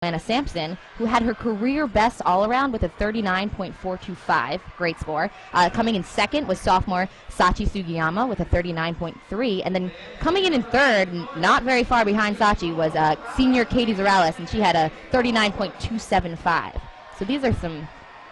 Joanna Sampson, who had her career best all-around with a 39.425, great score. Coming in second was sophomore Sachi Sugiyama with a 39.3, and then coming in third, not very far behind Sachi, was senior Katie Zurales, and she had a 39.275. So these are some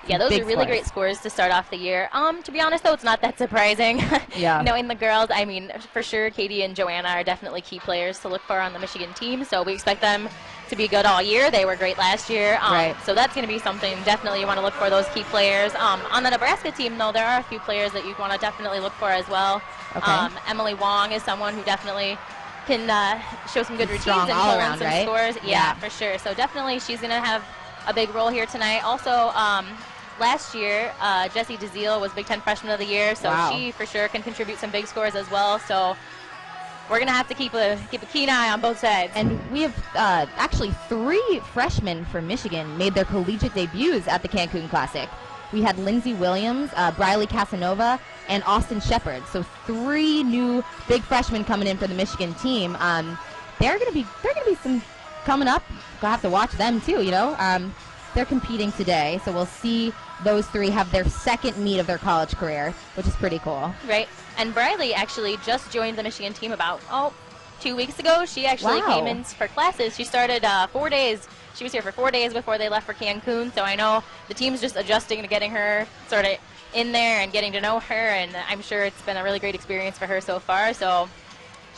those are really scores. Great scores to start off the year. To be honest, though, it's not that surprising. Yeah. Knowing the girls, I mean, for sure, Katie and Joanna are definitely key players to look for on the Michigan team, so we expect them to be good all year. They were great last year. Right. So that's going to be something definitely you want to look for, those key players. On the Nebraska team, though, there are a few players that you want to definitely look for as well. Okay. Emily Wong is someone who definitely can show some good routines strong and all pull in around, some right? scores. Yeah. Yeah, for sure. So definitely she's going to have a big role here tonight. Also, last year, Jessie DeZiel was Big Ten Freshman of the Year, so Wow. she for sure can contribute some big scores as well. So we're going to have to keep a keen eye on both sides. And we have actually 3 freshmen from Michigan made their collegiate debuts at the Cancun Classic. We had Lindsay Williams, Briley Casanova, and Austin Shepard. So 3 new big freshmen coming in for the Michigan team. They're gonna be some coming up. We'll have to watch them too. You know, they're competing today, so we'll see those 3 have their second meet of their college career, which is pretty cool. Right. And Briley actually just joined the Michigan team about 2 weeks ago. She actually came in for classes. She started 4 days. She was here for 4 days before they left for Cancun, so I know the team's just adjusting to getting her sort of in there and getting to know her, and I'm sure it's been a really great experience for her so far, so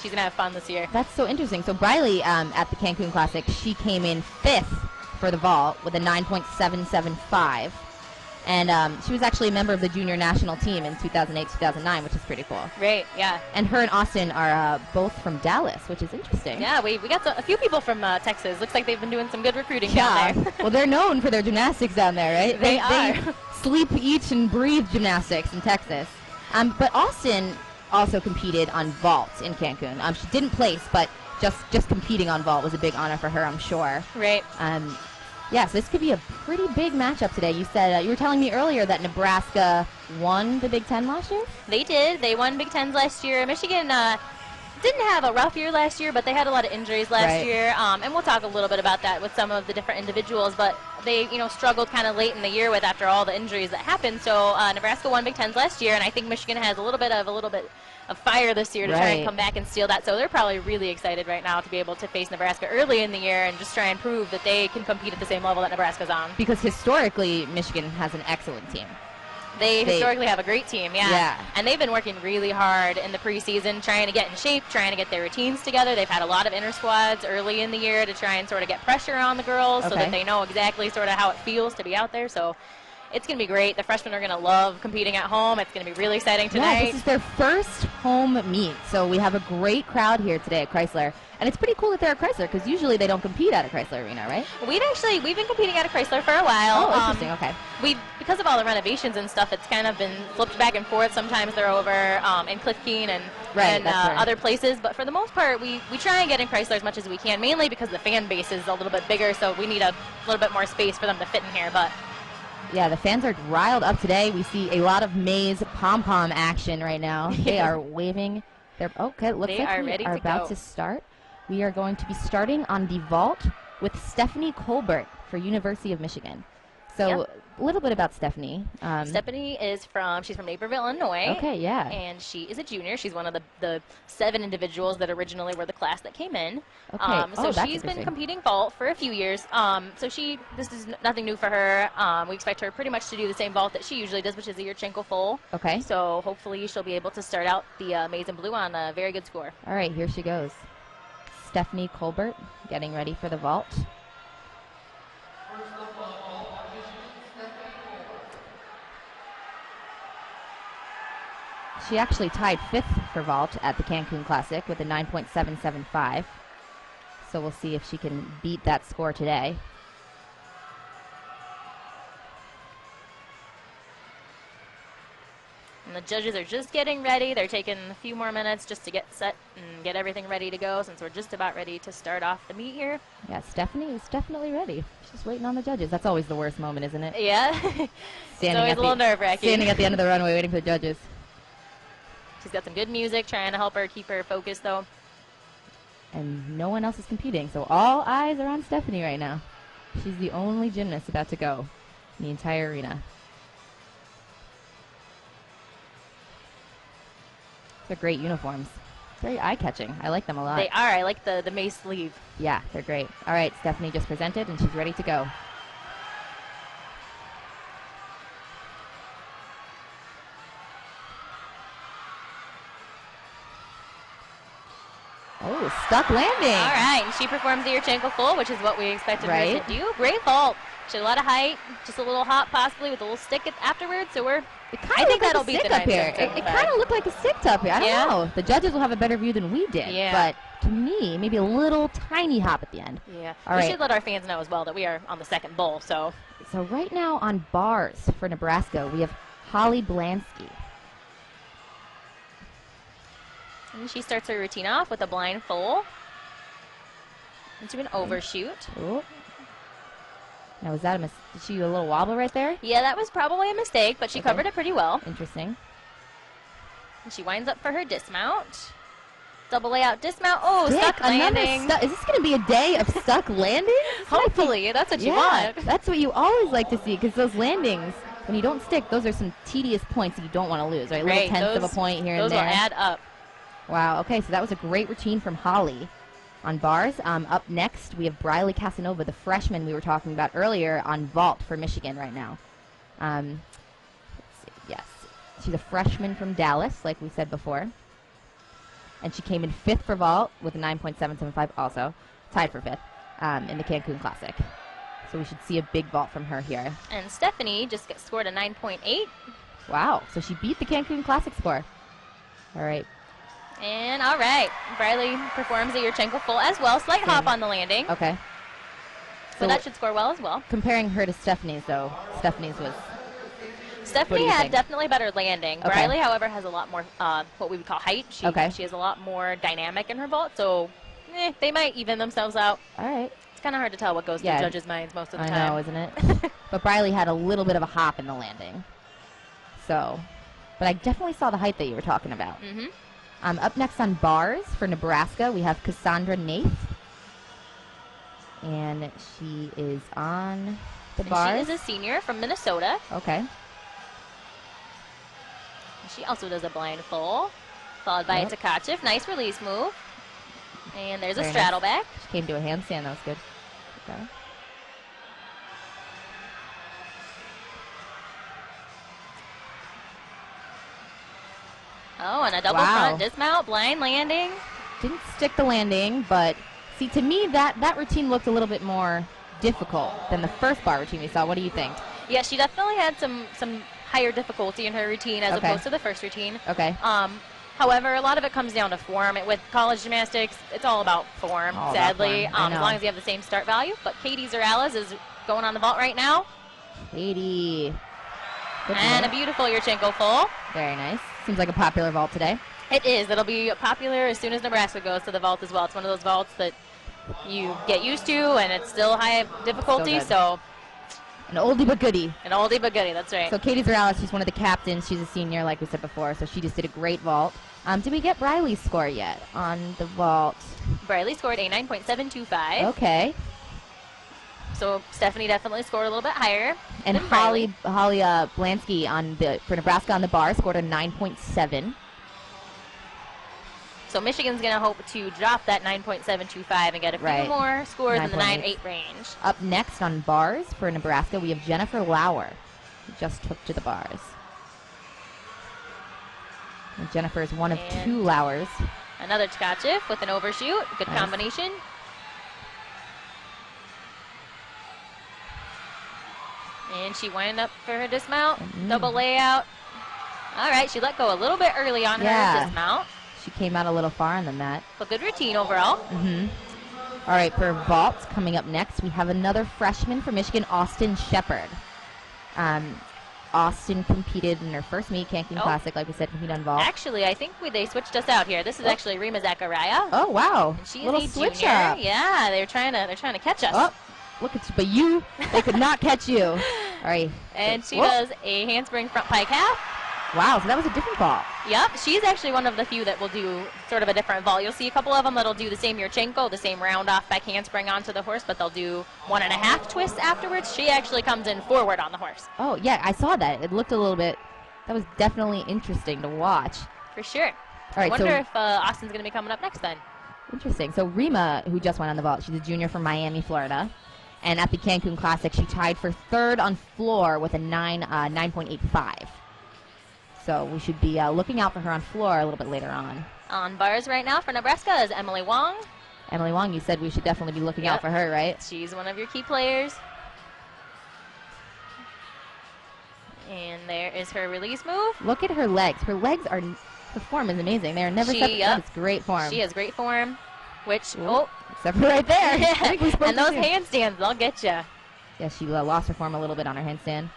she's going to have fun this year. That's so interesting. So Briley, at the Cancun Classic, she came in 5th for the vault with a 9.775. And she was actually a member of the junior national team in 2008-2009, which is pretty cool. Right, yeah. And her and Austin are both from Dallas, which is interesting. Yeah, we got a few people from Texas. Looks like they've been doing some good recruiting down there. Well, they're known for their gymnastics down there, right? They are. They sleep, eat, and breathe gymnastics in Texas. But Austin also competed on vault in Cancun. She didn't place, but just competing on vault was a big honor for her, I'm sure. Right. Yeah, so this could be a pretty big matchup today. You said you were telling me earlier that Nebraska won the Big Ten last year? They did. They won Big Tens last year. Michigan didn't have a rough year last year, but they had a lot of injuries last year. And we'll talk a little bit about that with some of the different individuals. But they, struggled kind of late in the year with after all the injuries that happened. So Nebraska won Big Tens last year, and I think Michigan has a little bit of fire this year to try and come back and steal that. So they're probably really excited right now to be able to face Nebraska early in the year and just try and prove that they can compete at the same level that Nebraska's on. Because historically, Michigan has an excellent team. They historically have a great team, yeah. And they've been working really hard in the preseason, trying to get in shape, trying to get their routines together. They've had a lot of inter squads early in the year to try and sort of get pressure on the girls so that they know exactly sort of how it feels to be out there. So it's going to be great. The freshmen are going to love competing at home. It's going to be really exciting tonight. Yeah, this is their first home meet, so we have a great crowd here today at Chrysler. And it's pretty cool that they're at Chrysler, because usually they don't compete at a Chrysler Arena, right? We've been competing at a Chrysler for a while. Oh, interesting, okay. Because of all the renovations and stuff, it's kind of been flipped back and forth. Sometimes they're over in Cliff Keen and other places. But for the most part, we try and get in Chrysler as much as we can, mainly because the fan base is a little bit bigger, so we need a little bit more space for them to fit in here. But yeah, the fans are riled up today. We see a lot of Mays pom-pom action right now. They are waving. Looks like we are about to start. We are going to be starting on the vault with Stephanie Colbert for University of Michigan. So a little bit about Stephanie. Stephanie she's from Naperville, Illinois. Okay, yeah. And she is a junior. She's one of the 7 individuals that originally were the class that came in. Okay. So she's been competing vault for a few years. This is nothing new for her. We expect her pretty much to do the same vault that she usually does, which is a Yurchenko full. Okay. So hopefully she'll be able to start out the Maize and Blue on a very good score. All right, here she goes. Stephanie Colbert getting ready for the vault. She actually tied 5th for vault at the Cancun Classic with a 9.775. So we'll see if she can beat that score today. And the judges are just getting ready. They're taking a few more minutes just to get set and get everything ready to go, since we're just about ready to start off the meet here. Yeah, Stephanie is definitely ready. She's just waiting on the judges. That's always the worst moment, isn't it? Yeah. It's always a little nerve-wracking. Standing at the end of the runway waiting for the judges. She's got some good music trying to help her keep her focused, though. And no one else is competing, so all eyes are on Stephanie right now. She's the only gymnast about to go in the entire arena. They're great uniforms. Very eye-catching. I like them a lot. They are. I like the mace sleeve. Yeah, they're great. All right, Stephanie just presented, and she's ready to go. Oh, stuck landing. All right, and she performs the Yurchenko full, which is what we expected her to do. Great vault. She had a lot of height, just a little hop possibly with a little stick afterwards. So I think that'll beat the up here. It kind of looked like a stick up here. I don't know. The judges will have a better view than we did. Yeah. But to me, maybe a little tiny hop at the end. Yeah. All we right. should let our fans know as well that we are on the second bowl. So right now on bars for Nebraska, we have Hollie Blanske. And she starts her routine off with a blind full into an overshoot. Ooh. Now, was that did she do a little wobble right there? Yeah, that was probably a mistake, but she covered it pretty well. Interesting. And she winds up for her dismount. Double layout dismount. Oh, stuck Another landing. Is this going to be a day of stuck landings? Hopefully, that's what you want. That's what you always like to see, because those landings, when you don't stick, those are some tedious points that you don't want to lose, right? Little tenths of a point here and there. Those will add up. Wow, okay, so that was a great routine from Hollie on bars. Up next, we have Briley Casanova, the freshman we were talking about earlier, on vault for Michigan right now. Let's see, yes. She's a freshman from Dallas, like we said before. And she came in 5th for vault with a 9.775 also, tied for 5th in the Cancun Classic. So we should see a big vault from her here. And Stephanie just scored a 9.8. Wow, so she beat the Cancun Classic score. All right. And all right, Briley performs the Yurchenko full as well. Slight hop on the landing. Okay. So that should score well as well. Comparing her to Stephanie's, though, Stephanie's was... Stephanie had definitely better landing. Okay. Briley, however, has a lot more what we would call height. She has a lot more dynamic in her vault, so they might even themselves out. All right. It's kind of hard to tell what goes through judges' minds most of the time. I know, isn't it? But Briley had a little bit of a hop in the landing. So, but I definitely saw the height that you were talking about. Mm-hmm. Up next on bars for Nebraska, we have Cassandra Nath. And she is on the bars. She is a senior from Minnesota. Okay. She also does a blind full, followed by a Tkachev. Nice release move. And there's a straddle back. She came to a handstand. That was good. Okay. Oh, and a double front dismount, blind landing. Didn't stick the landing, but see, to me, that routine looked a little bit more difficult than the first bar routine we saw. What do you think? Yeah, she definitely had some higher difficulty in her routine as opposed to the first routine. Okay. However, a lot of it comes down to form. With college gymnastics, it's all about form, sadly, as long as you have the same start value. But Katie Zurales is going on the vault right now. Katie. And a beautiful Yurchenko full. Very nice. Seems like a popular vault today. It is. It'll be popular as soon as Nebraska goes to the vault as well. It's one of those vaults that you get used to, and it's still high difficulty. So an oldie but goodie. An oldie but goodie, that's right. So Katie Zurales, she's one of the captains. She's a senior, like we said before, so she just did a great vault. Did we get Briley's score yet on the vault? Briley scored a 9.725. Okay. So Stephanie definitely scored a little bit higher. And Hollie Blanske for Nebraska on the bar scored a 9.7. So Michigan's going to hope to drop that 9.725 and get a few more scores in the 9.8 range. Up next on bars for Nebraska, we have Jennifer Lauer, who just took to the bars. And Jennifer is one of 2 Lauers. Another Tkachev with an overshoot. Good combination. And she wound up for her dismount. Double layout. All right, she let go a little bit early on her dismount. She came out a little far on the mat. But good routine overall. All right, for vaults coming up next, we have another freshman from Michigan, Austin Shepard. Austin competed in her first meet, Cancun Classic, like we said, competed on vault. Actually, I think they switched us out here. This is actually Reema Zakharia. Oh, wow. And she little is a switch junior. up. Yeah, they're trying to catch us. Oh, look at you. But they could not catch you. All right. And she does a handspring front pike half. Wow, so that was a different vault. Yep, she's actually one of the few that will do sort of a different vault. You'll see a couple of them that'll do the same Yurchenko, the same round off back handspring onto the horse, but they'll do 1.5 twists afterwards. She actually comes in forward on the horse. Oh, yeah, I saw that. It looked a little bit, that was definitely interesting to watch. For sure. All right, I wonder if Austin's going to be coming up next then. Interesting. So Reema, who just went on the vault, she's a junior from Miami, Florida. And at the Cancun Classic, she tied for third on floor with a 9.85. So we should be looking out for her on floor a little bit later on. On bars right now for Nebraska is Emily Wong. Emily Wong, you said we should definitely be looking out for her, right? She's one of your key players. And there is her release move. Look at her legs. Her legs are, her form is amazing. They are never separate. That is great form. She has great form, which, except for right there. And those handstands, they'll get you. Yeah, she lost her form a little bit on her handstand.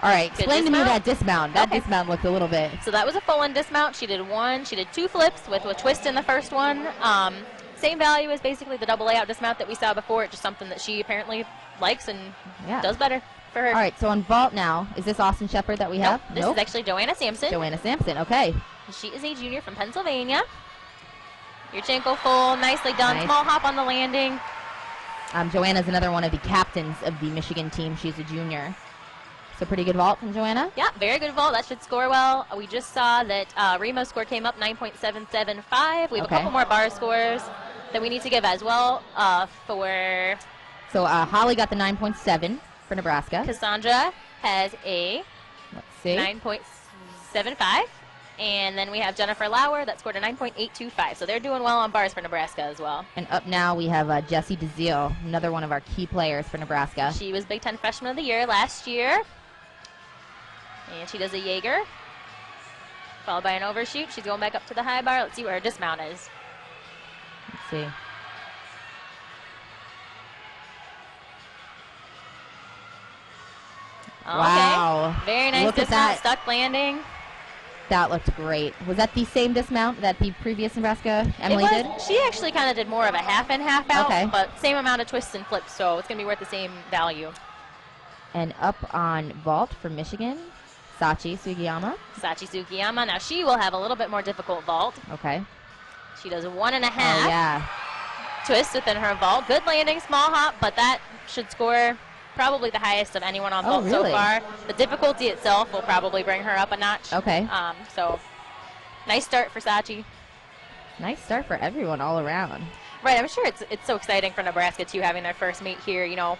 All right, explain to me that dismount. That dismount looked a little bit. So that was a full-in dismount. She did 2 flips with a twist in the first one. Same value as basically the double layout dismount that we saw before. It's just something that she apparently likes and does better for her. All right, so on vault now, is this Austin Shepard that we have? This is actually Joanna Sampson. Joanna Sampson, okay. She is a junior from Pennsylvania. Yurchenko full, nicely done. Nice. Small hop on the landing. Joanna's another one of the captains of the Michigan team. She's a junior. So pretty good vault from Joanna? Yeah, very good vault. That should score well. We just saw that Reema's score came up 9.775. We have a couple more bar scores that we need to give as well for... So Hollie got the 9.7 for Nebraska. Cassandra has a 9.75. 9.75. And then we have Jennifer Lauer that scored a 9.825. So they're doing well on bars for Nebraska as well. And up now we have Jessie DeZiel, another one of our key players for Nebraska. She was Big Ten Freshman of the Year last year. And she does a Jaeger, followed by an overshoot. She's going back up to the high bar. Let's see where her dismount is. Let's see. Wow. Okay. Very nice dismount, stuck landing. That looked great. Was that the same dismount that the previous Nebraska Emily did? She actually kind of did more of a half in, half out, but same amount of twists and flips, so it's going to be worth the same value. And up on vault for Michigan, Sachi Sugiyama. Sachi Sugiyama. Now she will have a little bit more difficult vault. Okay. She does a 1.5 twist within her vault. Good landing, small hop, but that should score probably the highest of anyone on vault so far. The difficulty itself will probably bring her up a notch. Okay. So nice start for Sachi. Nice start for everyone all around. Right. I'm sure it's so exciting for Nebraska too, having their first meet here. You know,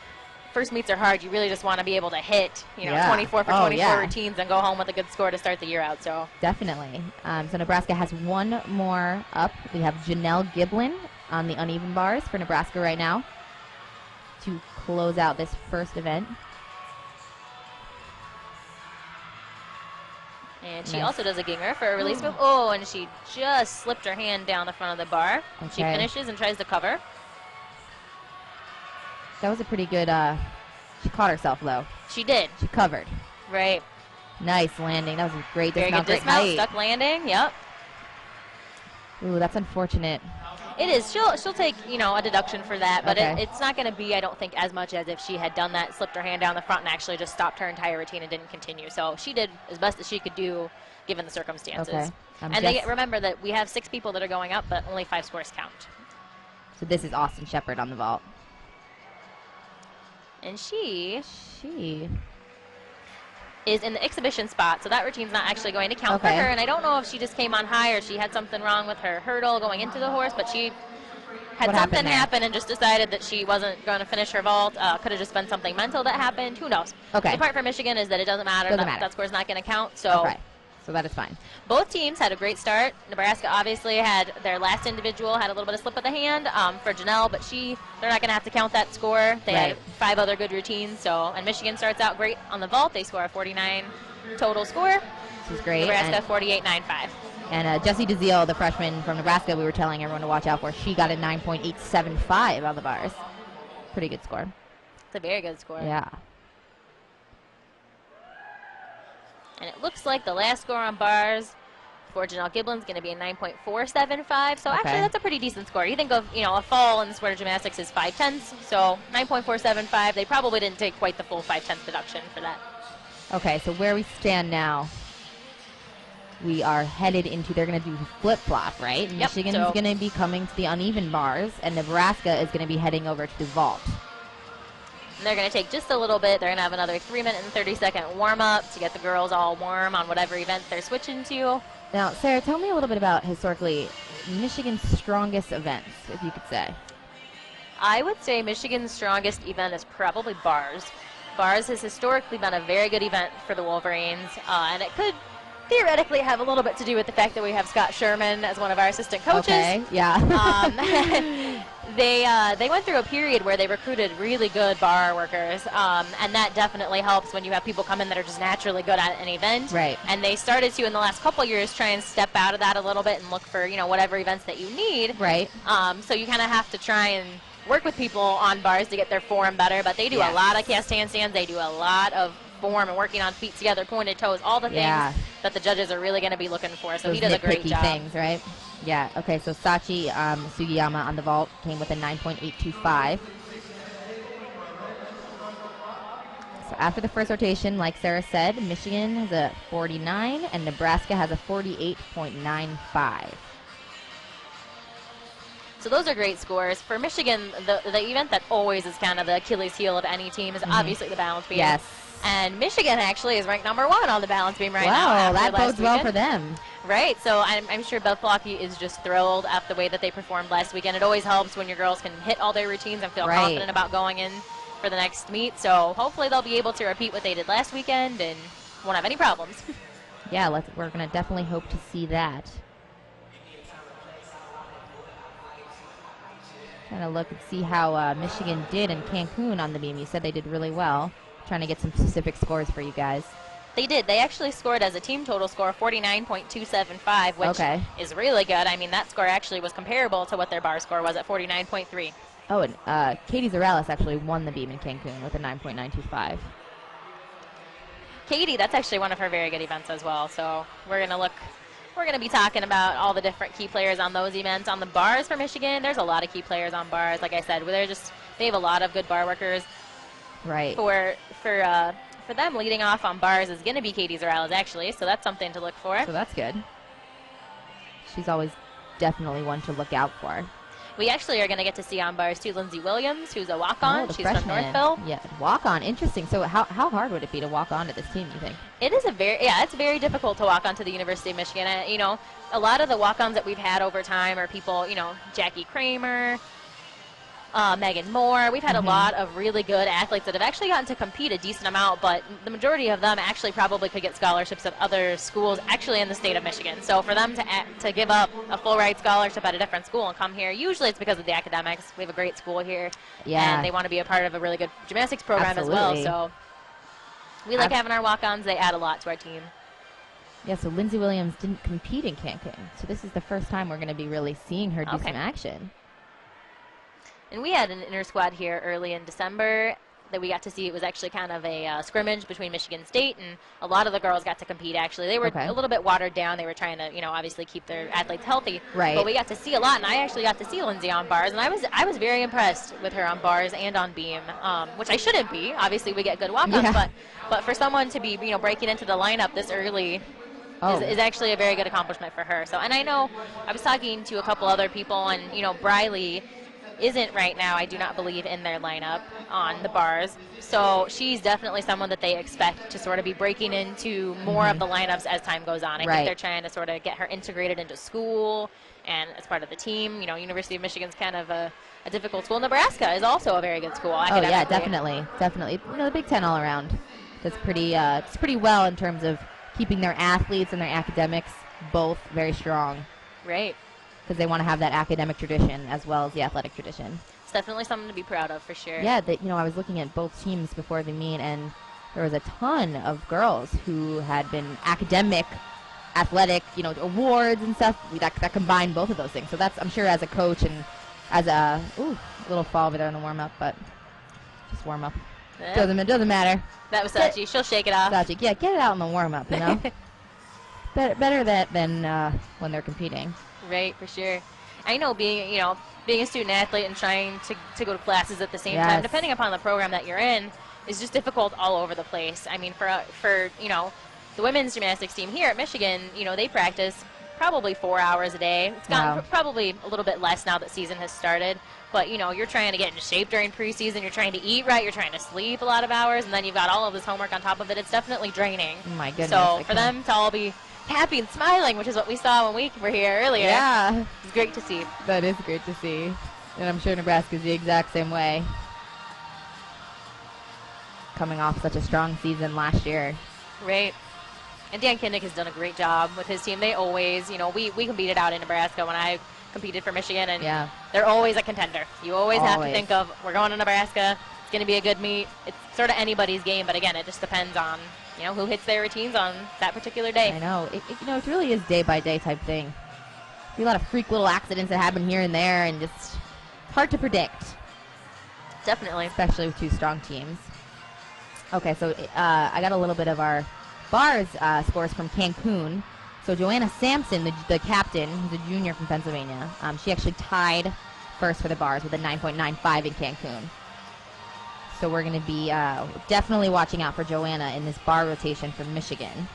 first meets are hard. You really just want to be able to hit, 24 for 24 routines and go home with a good score to start the year out. So definitely. So Nebraska has one more up. We have Janelle Giblin on the uneven bars for Nebraska right now to close out this first event. And she also does a ginger for a release move. Oh, and she just slipped her hand down the front of the bar. Okay. She finishes and tries to cover. That was a pretty good, she caught herself, though. She did. She covered. Right. Nice landing. That was a great dismount. Very good dismount, stuck landing, yep. Ooh, that's unfortunate. It is. She'll take, a deduction for that, but it's not going to be, I don't think, as much as if she had done that, slipped her hand down the front and actually just stopped her entire routine and didn't continue. So she did as best as she could do given the circumstances. Okay. And remember that we have 6 people that are going up, but only 5 scores count. So this is Austin Shepard on the vault. And she is in the exhibition spot, so that routine's not actually going to count for her. And I don't know if she just came on high or she had something wrong with her hurdle going into the horse, but she had something happen and just decided that she wasn't going to finish her vault. Could have just been something mental that happened. Who knows? Okay. The part for Michigan is that it doesn't matter. That score's not going to count. So. Okay. So that is fine. Both teams had a great start. Nebraska obviously had their last individual, had a little bit of slip of the hand for Janelle, but they're not going to have to count that score. They had 5 other good routines. And Michigan starts out great on the vault. They score a 49 total score. This is great. Nebraska 48.95. And Jessie DeZiel, the freshman from Nebraska, we were telling everyone to watch out for. She got a 9.875 on the bars. Pretty good score. It's a very good score. Yeah. And it looks like the last score on bars for Janelle Giblin is going to be a 9.475. So actually, that's a pretty decent score. You think of, a fall in the sport of gymnastics is 5/10. So 9.475. They probably didn't take quite the full 5/10 deduction for that. Okay, so where we stand now. we are headed into, they're going to do flip-flop, right? Yep, Michigan's going to be coming to the uneven bars, and Nebraska is going to be heading over to the vault. And they're going to take just a little bit. They're going to have another 3-minute and 30-second warm-up to get the girls all warm on whatever event they're switching to. Now, Sarah, tell me a little bit about, historically, Michigan's strongest events, if you could say. I would say Michigan's strongest event is probably bars. Bars has historically been a very good event for the Wolverines, and it could theoretically have a little bit to do with the fact that we have Scott Sherman as one of our assistant coaches. Okay, yeah. They went through a period where they recruited really good bar workers, and that definitely helps when you have people come in that are just naturally good at an event. Right. And they started to, in the last couple of years, try and step out of that a little bit and look for, whatever events that you need. Right. So you kind of have to try and work with people on bars to get their form better, but they do a lot of cast handstands. They do a lot of form and working on feet together, pointed toes, all the things that the judges are really going to be looking for. So those he does a great job. Things, right? Yeah. Okay. So Sachi Sugiyama on the vault came with a 9.825. So after the first rotation, like Sarah said, Michigan has a 49 and Nebraska has a 48.95. So those are great scores. For Michigan, the event that always is kind of the Achilles heel of any team is obviously the balance beam. Yes. And Michigan actually is ranked number 1 on the balance beam right now. Wow, that bodes well for them. Right, so I'm sure Beth Blocky is just thrilled after the way that they performed last weekend. It always helps when your girls can hit all their routines and feel confident about going in for the next meet. So hopefully they'll be able to repeat what they did last weekend and won't have any problems. Yeah, we're going to definitely hope to see that. Trying to look and see how Michigan did in Cancun on the beam. You said they did really well. Trying to get some specific scores for you guys. They did. They actually scored as a team total score 49.275, which is really good. I mean, that score actually was comparable to what their bar score was at 49.3. Oh, and Katie Zurales actually won the beam in Cancun with a 9.925. Katie, that's actually one of her very good events as well. So we're going to be talking about all the different key players on those events. On the bars for Michigan, there's a lot of key players on bars. Like I said, they have a lot of good bar workers. Right. For them, leading off on bars is going to be Katie Zurales, actually, so that's something to look for. So that's good. She's always definitely one to look out for. We actually are going to get to see on bars, too, Lindsay Williams, who's a walk-on. She's freshman. From Northville. Yeah, walk-on. Interesting. So how hard would it be to walk on to this team, you think? It is it's very difficult to walk on to the University of Michigan. A lot of the walk-ons that we've had over time are people, Jackie Kramer, Megan Moore. We've had a lot of really good athletes that have actually gotten to compete a decent amount, but the majority of them actually probably could get scholarships at other schools actually in the state of Michigan. So for them to give up a full ride scholarship at a different school and come here, usually it's because of the academics. We have a great school here, and they want to be a part of a really good gymnastics program as well. So we like having our walk-ons. They add a lot to our team. Yeah, so Lindsay Williams didn't compete in Cancun, so this is the first time we're going to be really seeing her do some action. And we had an inter-squad here early in December that we got to see. It was actually kind of a scrimmage between Michigan State, and a lot of the girls got to compete, actually. They were a little bit watered down. They were trying to, obviously keep their athletes healthy. Right. But we got to see a lot, and I actually got to see Lindsay on bars, and I was very impressed with her on bars and on beam, which I shouldn't be. Obviously, we get good walk-ons, but for someone to be, breaking into the lineup this early is actually a very good accomplishment for her. So, and I know I was talking to a couple other people, and, Briley isn't right now, I do not believe, in their lineup on the bars. So she's definitely someone that they expect to sort of be breaking into more of the lineups as time goes on. I think they're trying to sort of get her integrated into school and as part of the team. University of Michigan's kind of a difficult school. Nebraska is also a very good school. Oh, yeah, definitely. The Big Ten all around does pretty well in terms of keeping their athletes and their academics both very strong. Right. Because they want to have that academic tradition as well as the athletic tradition. It's definitely something to be proud of, for sure. Yeah, I was looking at both teams before the meet, and there was a ton of girls who had been academic, athletic, awards and stuff that combine both of those things. So that's, I'm sure, as a coach and as a little fall over there in the warm up, but just warm up. It doesn't matter. That was Sachi. She'll shake it off. Sachi, yeah, get it out in the warm up. Better that than when they're competing. Right, for sure. I know being a student athlete and trying to go to classes at the same time, depending upon the program that you're in, is just difficult all over the place. I mean, for the the women's gymnastics team here at Michigan, you know, they practice probably 4 hours a day. It's gotten probably a little bit less now that season has started. But, you know, you're trying to get into shape during preseason. You're trying to eat right. You're trying to sleep a lot of hours. And then you've got all of this homework on top of it. It's definitely draining. Oh my goodness. So for them to all be happy and smiling, which is what we saw when we were here earlier. Yeah. It's great to see. That is great to see. And I'm sure Nebraska's the exact same way. Coming off such a strong season last year. Right. And Dan Kinnick has done a great job with his team. They always, you know, we competed out in Nebraska when I competed for Michigan, and they're always a contender. You always have to think of, we're going to Nebraska, it's going to be a good meet. It's sort of anybody's game, but again, it just depends on, you know, who hits their routines on that particular day. I know. You know, it really is day-by-day type thing. A lot of freak little accidents that happen here and there, and just hard to predict. Definitely. Especially with two strong teams. Okay, so I got a little bit of our bars scores from Cancun. So Joanna Sampson, the captain, who's a junior from Pennsylvania, she actually tied first for the bars with a 9.95 in Cancun. So we're going to be definitely watching out for Joanna in this bar rotation from Michigan.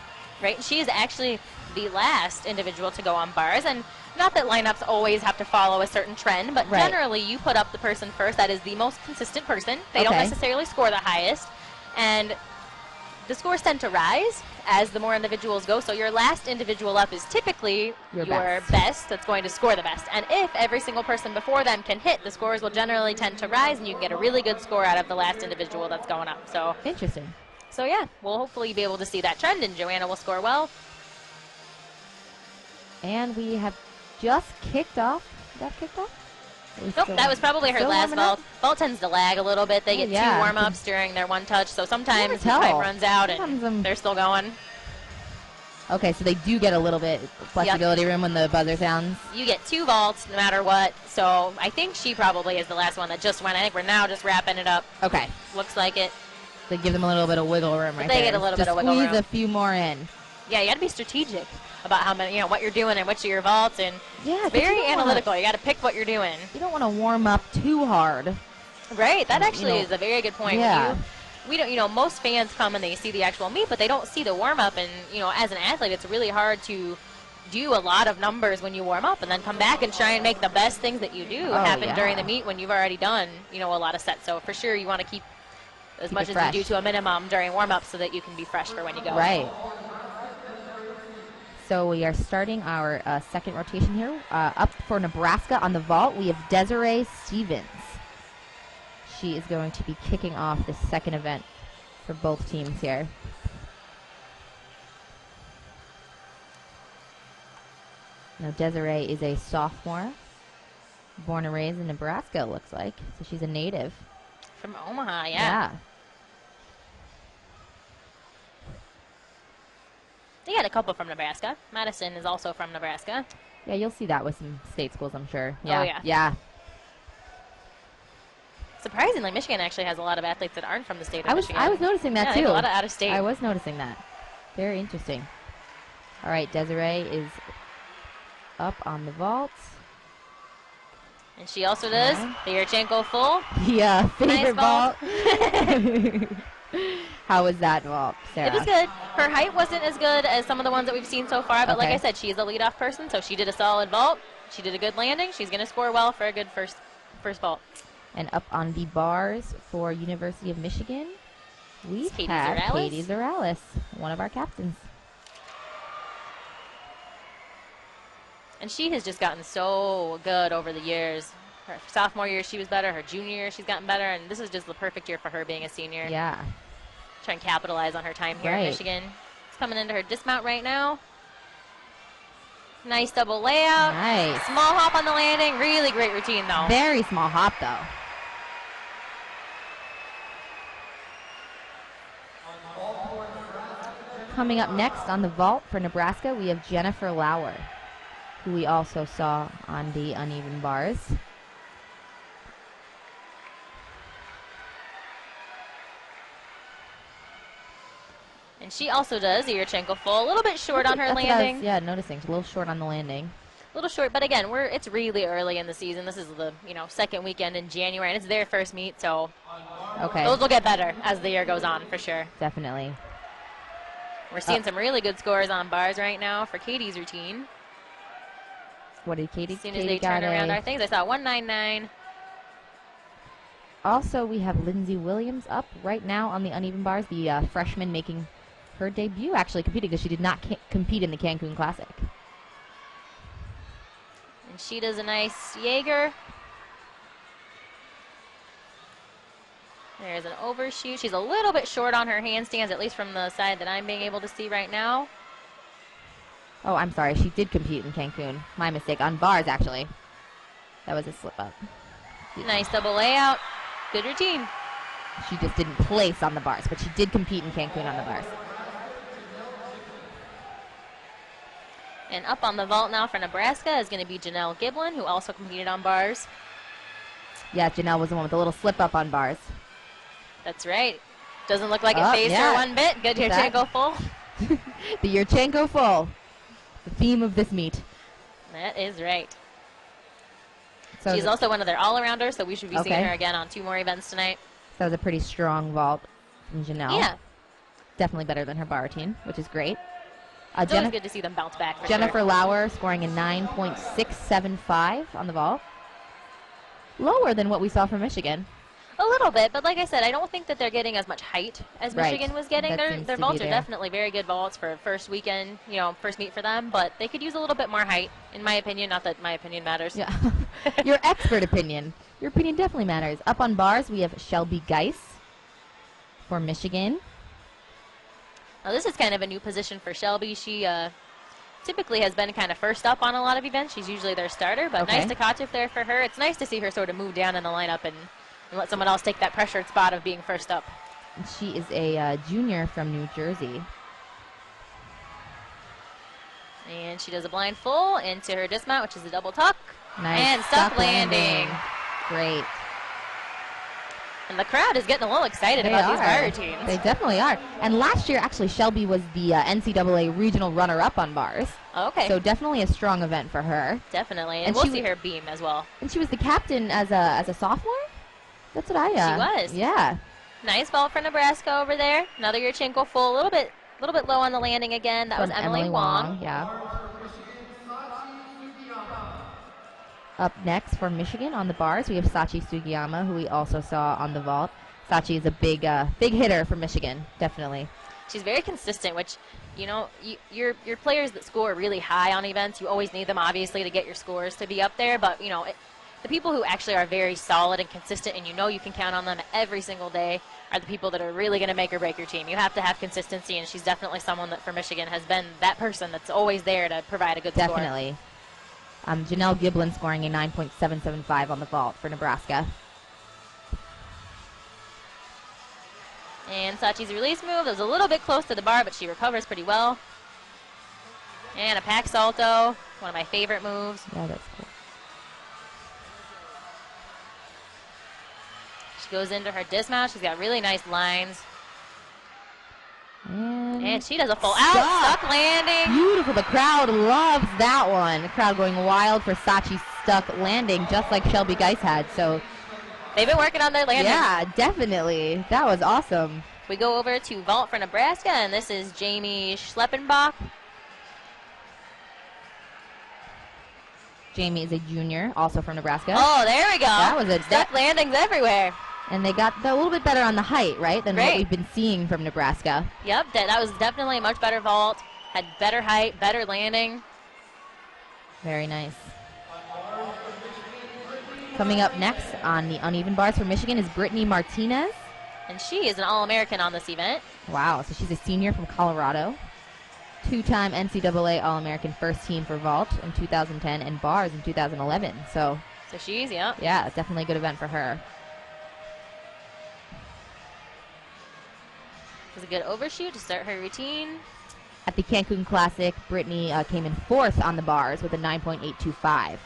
Right, she is actually the last individual to go on bars, and not that lineups always have to follow a certain trend, but generally you put up the person first that is the most consistent person. They don't necessarily score the highest, and the scores tend to rise as the more individuals go. So your last individual up is typically your best that's going to score the best. And if every single person before them can hit, the scores will generally tend to rise, and you can get a really good score out of the last individual that's going up. So interesting. So yeah, we'll hopefully be able to see that trend, and Joanna will score well. And we have just kicked off. That kicked off? Nope, that was probably her last vault. Vault tends to lag a little bit. They get 2 warm-ups during their one touch, so sometimes the time runs out and they're still going. Okay, so they do get a little bit flexibility room when the buzzer sounds. You get 2 vaults no matter what, so I think she probably is the last one that just went. I think we're now just wrapping it up. Okay. Looks like it. They give them a little bit of wiggle room right there. They get a little bit of wiggle room. Squeeze a few more in. Yeah, you got to be strategic about how many, you know, what you're doing and which of your vaults, and it's very analytical. You got to pick what you're doing. You don't want to warm up too hard. Right. That actually is a very good point. Yeah. We don't, you know, most fans come and they see the actual meet, but they don't see the warm up. And, you know, as an athlete, it's really hard to do a lot of numbers when you warm up and then come back and try and make the best things that you do happen during the meet when you've already done, you know, a lot of sets. So for sure, you want to keep as much as you do to a minimum during warm up so that you can be fresh for when you go. Right. So we are starting our second rotation here. Up for Nebraska on the vault, we have Desiree Stevens. She is going to be kicking off the second event for both teams here. Now Desiree is a sophomore, born and raised in Nebraska, it looks like. So she's a native. From Omaha, yeah. They had a couple from Nebraska. Madison is also from Nebraska. Yeah, you'll see that with some state schools, I'm sure. Yeah. Oh, yeah. Yeah. Surprisingly, Michigan actually has a lot of athletes that aren't from the state of Michigan. I was noticing that, too. A lot of out-of-state. I was noticing that. Very interesting. All right, Desiree is up on the vault. And she also does the Yurchenko full. Yeah, favorite nice vault. How was that vault, Sarah? It was good. Her height wasn't as good as some of the ones that we've seen so far, but like I said, she's a leadoff person, so she did a solid vault. She did a good landing. She's going to score well for a good first vault. And up on the bars for University of Michigan, we have Katie Zurales, one of our captains. And she has just gotten so good over the years. Her sophomore year, she was better. Her junior year, she's gotten better. And this is just the perfect year for her being a senior. Yeah. Try and capitalize on her time here in Michigan. She's coming into her dismount right now. Nice double layout. Nice. Small hop on the landing. Really great routine, though. Very small hop, though. Coming up next on the vault for Nebraska, we have Jennifer Lauer, who we also saw on the uneven bars. And she also does the Yurchenko full. A little bit short on her landing. Noticing. She's a little short on the landing. A little short, but again, it's really early in the season. This is the second weekend in January, and it's their first meet, so those will get better as the year goes on, for sure. Definitely. We're seeing some really good scores on bars right now for Katie's routine. What did Katie? As soon Katie as they turn around our things, I saw 199. Also, we have Lindsay Williams up right now on the uneven bars, the freshman making her debut, actually competing because she did not compete in the Cancun Classic. And she does a nice Jaeger. There's an overshoot. She's a little bit short on her handstands, at least from the side that I'm being able to see right now. Oh, I'm sorry. She did compete in Cancun. My mistake. On bars, actually. That was a slip-up. Nice double layout. Good routine. She just didn't place on the bars, but she did compete in Cancun on the bars. And up on the vault now for Nebraska is going to be Janelle Giblin, who also competed on bars. Yeah, Janelle was the one with a little slip-up on bars. That's right. Doesn't look like it phased her one bit. Good Yurchenko full. The Yurchenko full. The theme of this meet. That is right. So she's also one of their all-arounders, so we should be seeing her again on 2 more events tonight. That was a pretty strong vault from Janelle. Yeah. Definitely better than her bar routine, which is great. It's always good to see them bounce back for Jennifer sure. Lauer scoring a 9.675 on the vault. Lower than what we saw from Michigan. A little bit, but like I said, I don't think that they're getting as much height as Michigan was getting. Their vaults are definitely very good vaults for first weekend, first meet for them, but they could use a little bit more height, in my opinion. Not that my opinion matters. Yeah. Your expert opinion. Your opinion definitely matters. Up on bars, we have Shelby Gies for Michigan. Now, this is kind of a new position for Shelby. She typically has been kind of first up on a lot of events. She's usually their starter, but nice Takachev there for her. It's nice to see her sort of move down in the lineup and let someone else take that pressured spot of being first up. She is a junior from New Jersey. And she does a blind full into her dismount, which is a double tuck. Nice. And stuck landing. Great. And the crowd is getting a little excited about these bar routines. They definitely are. And last year, actually, Shelby was the NCAA regional runner-up on bars. Okay. So definitely a strong event for her. Definitely. And we'll see her beam as well. And she was the captain as a sophomore? That's what I She was. Yeah. Nice vault for Nebraska over there. Another Yurchenko full. A little bit low on the landing again. That was Emily Wong. Yeah. Up next for Michigan on the bars, we have Sachi Sugiyama, who we also saw on the vault. Sachi is a big hitter for Michigan, definitely. She's very consistent, which, your players that score really high on events, you always need them, obviously, to get your scores to be up there. But, the people who actually are very solid and consistent and you can count on them every single day are the people that are really going to make or break your team. You have to have consistency, and she's definitely someone that for Michigan has been that person that's always there to provide a good score. Definitely. Janelle Giblin scoring a 9.775 on the vault for Nebraska. And Sachi's release move was a little bit close to the bar, but she recovers pretty well. And a pack salto, one of my favorite moves. Yeah, that's cool. She goes into her dismount. She's got really nice lines. And she does a full out, stuck landing. Beautiful. The crowd loves that one. The crowd going wild for Sachi's stuck landing, just like Shelby Gies had. So they've been working on their landing. Yeah, definitely. That was awesome. We go over to vault for Nebraska, and this is Jamie Schleppenbach. Jamie is a junior, also from Nebraska. Oh, there we go. That was stuck landings everywhere. And they got a little bit better on the height, right, than what we've been seeing from Nebraska. Yep, that was definitely a much better vault. Had better height, better landing. Very nice. Coming up next on the uneven bars for Michigan is Brittnee Martinez. And she is an All-American on this event. Wow, so she's a senior from Colorado. 2-time NCAA All-American first team for vault in 2010 and bars in 2011. So she's, yeah, definitely a good event for her. It was a good overshoot to start her routine. At the Cancun Classic, Brittnee came in 4th on the bars with a 9.825.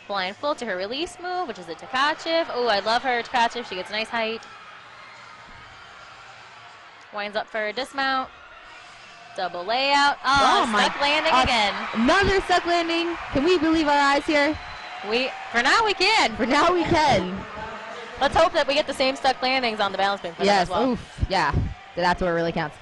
Blind full to her release move, which is a Takachev. Oh, I love her Takachev. She gets nice height. Winds up for a dismount. Double layout. Oh, stuck landing again. Another stuck landing. Can we believe our eyes here? For now we can. For now we can. Let's hope that we get the same stuck landings on the balance beam for them as well. Oof. Yeah, that's what really counts.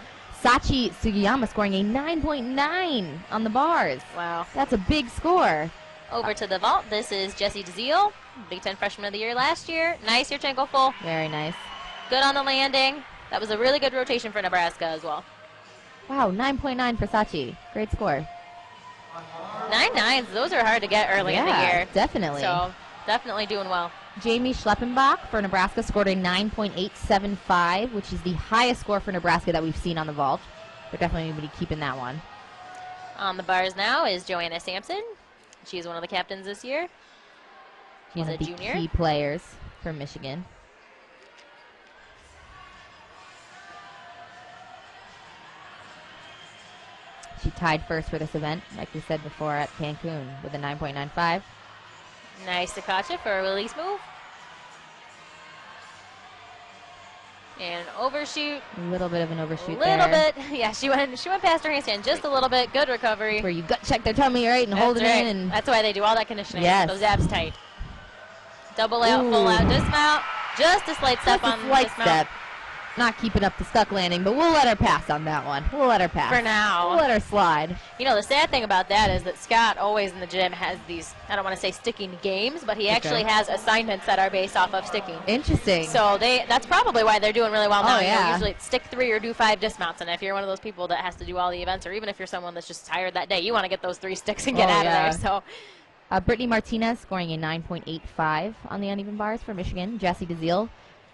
Sachi Sugiyama scoring a 9.9 on the bars. Wow. That's a big score. Over to the vault. This is Jessie DeZiel, Big Ten Freshman of the Year last year. Nice Yurchenko full. Very nice. Good on the landing. That was a really good rotation for Nebraska as well. Wow, 9.9 for Sachi. Great score. 9.9s, those are hard to get early in the year. Definitely. So, definitely doing well. Jamie Schleppenbach for Nebraska scored a 9.875, which is the highest score for Nebraska that we've seen on the vault. They're definitely going to be keeping that one. On the bars now is Joanna Sampson. She's one of the captains this year. She's one a of the junior. Key players for Michigan. She tied first for this event, like we said before, at Cancun with a 9.95. Nice Takacha for a release move. And overshoot. A little bit of an overshoot there. A little bit. Yeah, she went past her handstand just a little bit. Good recovery. Where you gut check their tummy, right, and hold it in. And that's why they do all that conditioning. Yes. Those abs tight. Double out, full out, dismount. Just a slight step on the dismount. Not keeping up the stuck landing, but we'll let her pass on that one. We'll let her pass. For now. We'll let her slide. You know, the sad thing about that is that Scott always in the gym has these, I don't want to say sticking games, but he actually has assignments that are based off of sticking. Interesting. So that's probably why they're doing really well now. Yeah. You know, usually it's stick 3 or do 5 dismounts, and if you're one of those people that has to do all the events, or even if you're someone that's just tired that day, you want to get those 3 sticks and get out of there. So. Brittnee Martinez scoring a 9.85 on the uneven bars for Michigan. Jessie DeZiel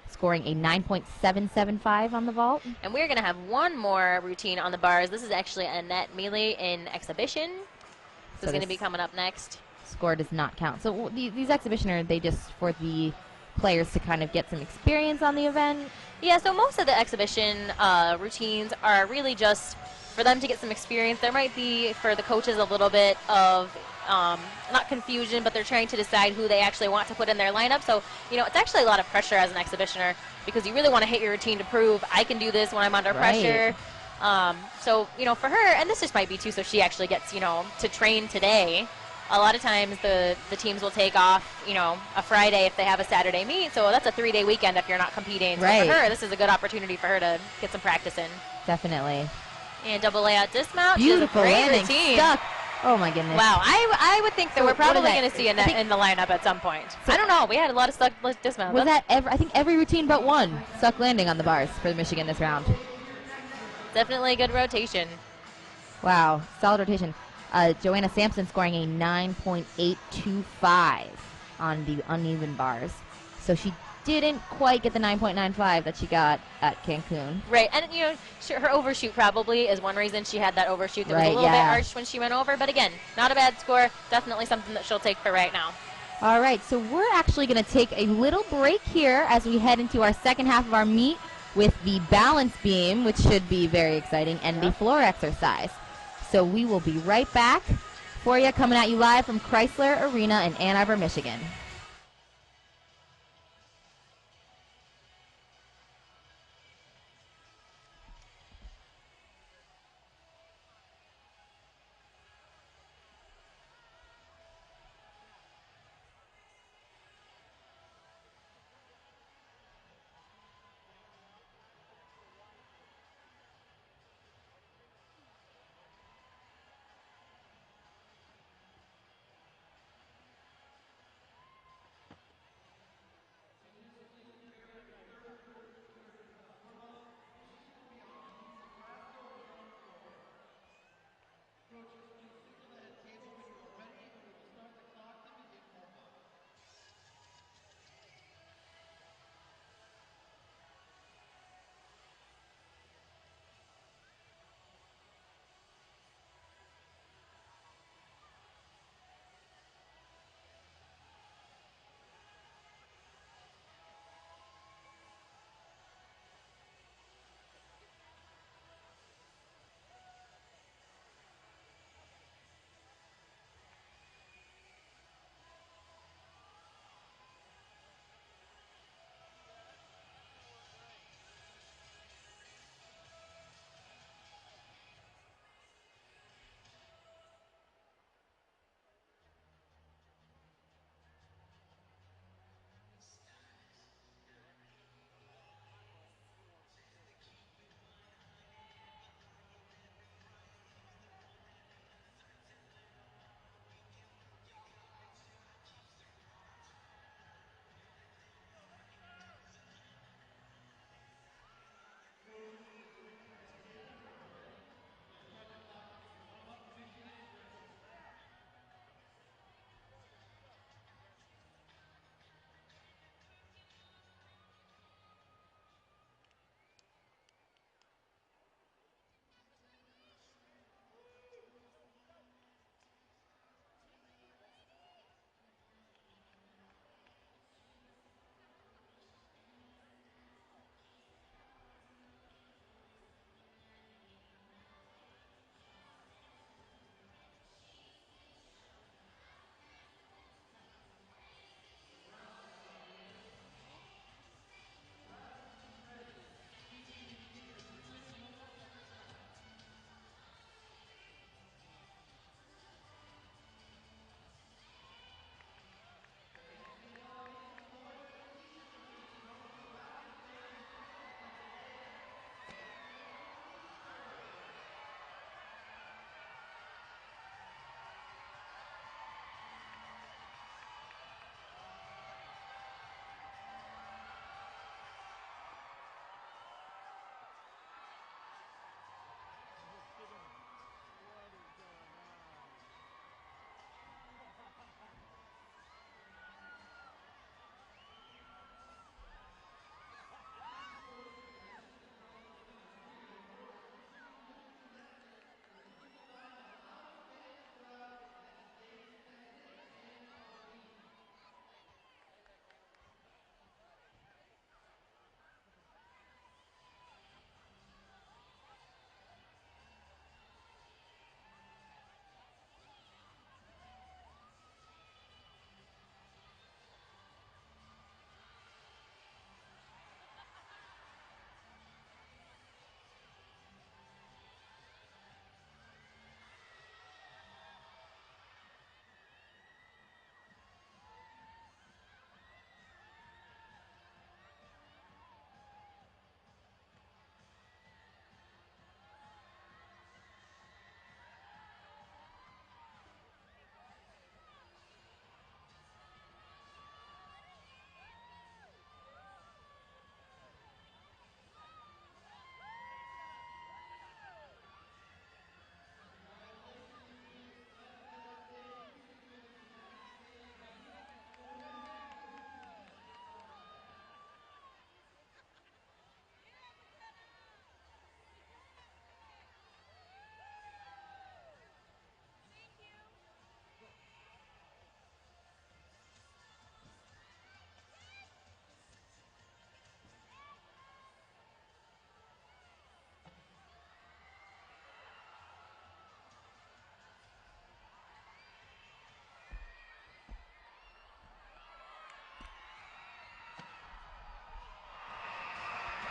scoring a 9.775 on the vault. And we're going to have one more routine on the bars. This is actually Annette Miele in exhibition. This is going to be coming up next. Score does not count. So these exhibition are they just for the players to kind of get some experience on the event? Yeah, so most of the exhibition routines are really just for them to get some experience. There might be, for the coaches, a little bit of not confusion, but they're trying to decide who they actually want to put in their lineup. So, you know, it's actually a lot of pressure as an exhibitioner because you really want to hit your routine to prove I can do this when I'm under pressure. So, you know, for her, and this just might be too, so she actually gets, you know, to train today. A lot of times the teams will take off, you know, a Friday if they have a Saturday meet. So that's a 3-day weekend if you're not competing. So for her, this is a good opportunity for her to get some practice in. Definitely. And double layout dismount. Beautiful landing. Routine. Stuck. Oh my goodness. Wow, I would think that we're probably going to see Annette in the lineup at some point. So I don't know. We had a lot of stuck dismounts. Was that I think every routine but one stuck landing on the bars for Michigan this round. Definitely a good rotation. Wow, solid rotation. Joanna Sampson scoring a 9.825 on the uneven bars. So she didn't quite get the 9.95 that she got at Cancun. Right, and you know, her overshoot probably is one reason she had that overshoot that was a little bit arched when she went over. But again, not a bad score. Definitely something that she'll take for right now. All right, so we're actually going to take a little break here as we head into our second half of our meet with the balance beam, which should be very exciting, and the floor exercise. So we will be right back for you, coming at you live from Chrysler Arena in Ann Arbor, Michigan.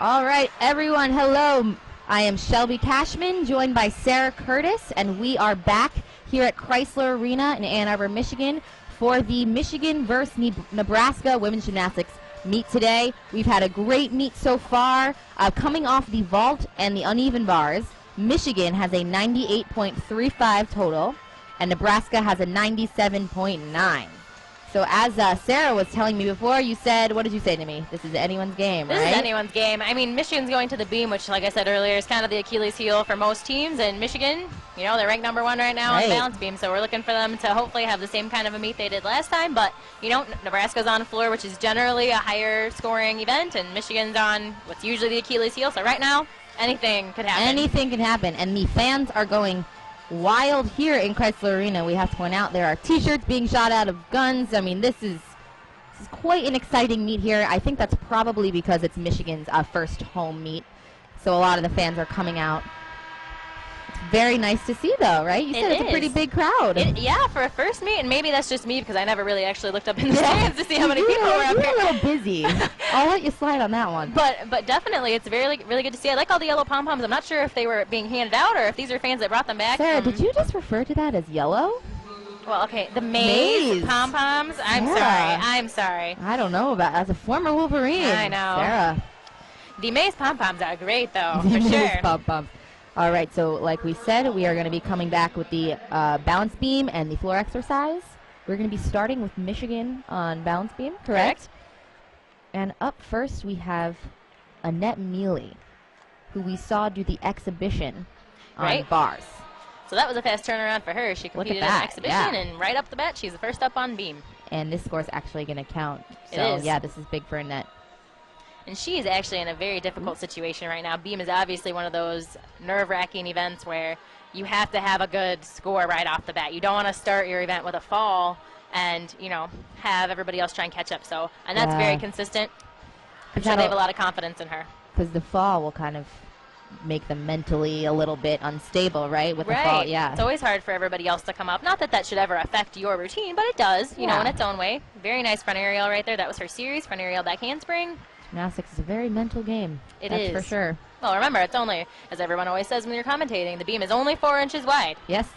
All right, everyone, hello. I am Shelby Cashman, joined by Sarah Curtis, and we are back here at Chrysler Arena in Ann Arbor, Michigan, for the Michigan versus Nebraska women's gymnastics meet today. We've had a great meet so far. Coming off the vault and the uneven bars, Michigan has a 98.35 total, and Nebraska has a 97.9. So as Sarah was telling me before, you said, what did you say to me? This is anyone's game, right? This is anyone's game. I mean, Michigan's going to the beam, which, like I said earlier, is kind of the Achilles heel for most teams. And Michigan, you know, they're ranked #1 right now on balance beam. So we're looking for them to hopefully have the same kind of a meet they did last time. But, you know, Nebraska's on floor, which is generally a higher scoring event. And Michigan's on what's usually the Achilles heel. So right now, anything could happen. Anything can happen. And the fans are going wild here in Chrysler Arena. We have to point out there are T-shirts being shot out of guns. I mean, this is quite an exciting meet here. I think that's probably because it's Michigan's first home meet, so a lot of the fans are coming out. It's very nice to see, though, right? You said it's a pretty big crowd. Yeah, for a first meet, and maybe that's just me because I never really actually looked up in the stands to see how many people were up here. You're a little busy. I'll let you slide on that one. But definitely, it's really good to see. I like all the yellow pom-poms. I'm not sure if they were being handed out or if these are fans that brought them back. Sarah, did you just refer to that as yellow? Well, okay, the maize pom-poms. I'm sorry. I don't know about as a former Wolverine. I know. Sarah. The maize pom-poms are great, though, The for maize sure. pom-poms. All right, so like we said, we are going to be coming back with the balance beam and the floor exercise. We're going to be starting with Michigan on balance beam, correct? And up first, we have Annette Miele, who we saw do the exhibition on bars. So that was a fast turnaround for her. She competed in an exhibition, and right up the bat, she's the first up on beam. And this score is actually going to count. So, it is. Yeah, this is big for Annette. And she is actually in a very difficult situation right now. Beam is obviously one of those nerve-wracking events where you have to have a good score right off the bat. You don't want to start your event with a fall and, you know, have everybody else try and catch up. So, and that's very consistent. I'm sure they have a lot of confidence in her. Because the fall will kind of make them mentally a little bit unstable, right? With the fall, yeah. It's always hard for everybody else to come up. Not that that should ever affect your routine, but it does, you know, in its own way. Very nice front aerial right there. That was her series, front aerial back handspring. Gymnastics is a very mental game. That's for sure. Well, remember, it's only, as everyone always says when you're commentating, the beam is only 4 inches wide. Yes.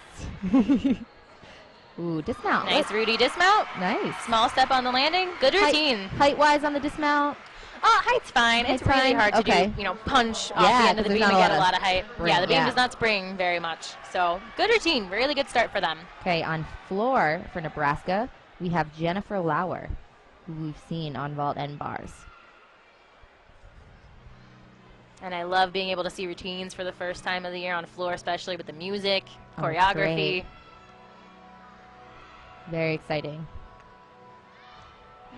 Ooh, dismount. Nice Rudy dismount. Nice. Small step on the landing. Good routine. Height-wise on the dismount? Height's fine. It's really hard to do, you know, punch off the end of the beam and get a lot of height. Yeah, the beam does not spring very much. So, good routine. Really good start for them. Okay, on floor for Nebraska, we have Jennifer Lauer, who we've seen on vault and bars. And I love being able to see routines for the first time of the year on floor, especially with the music, choreography. Very exciting.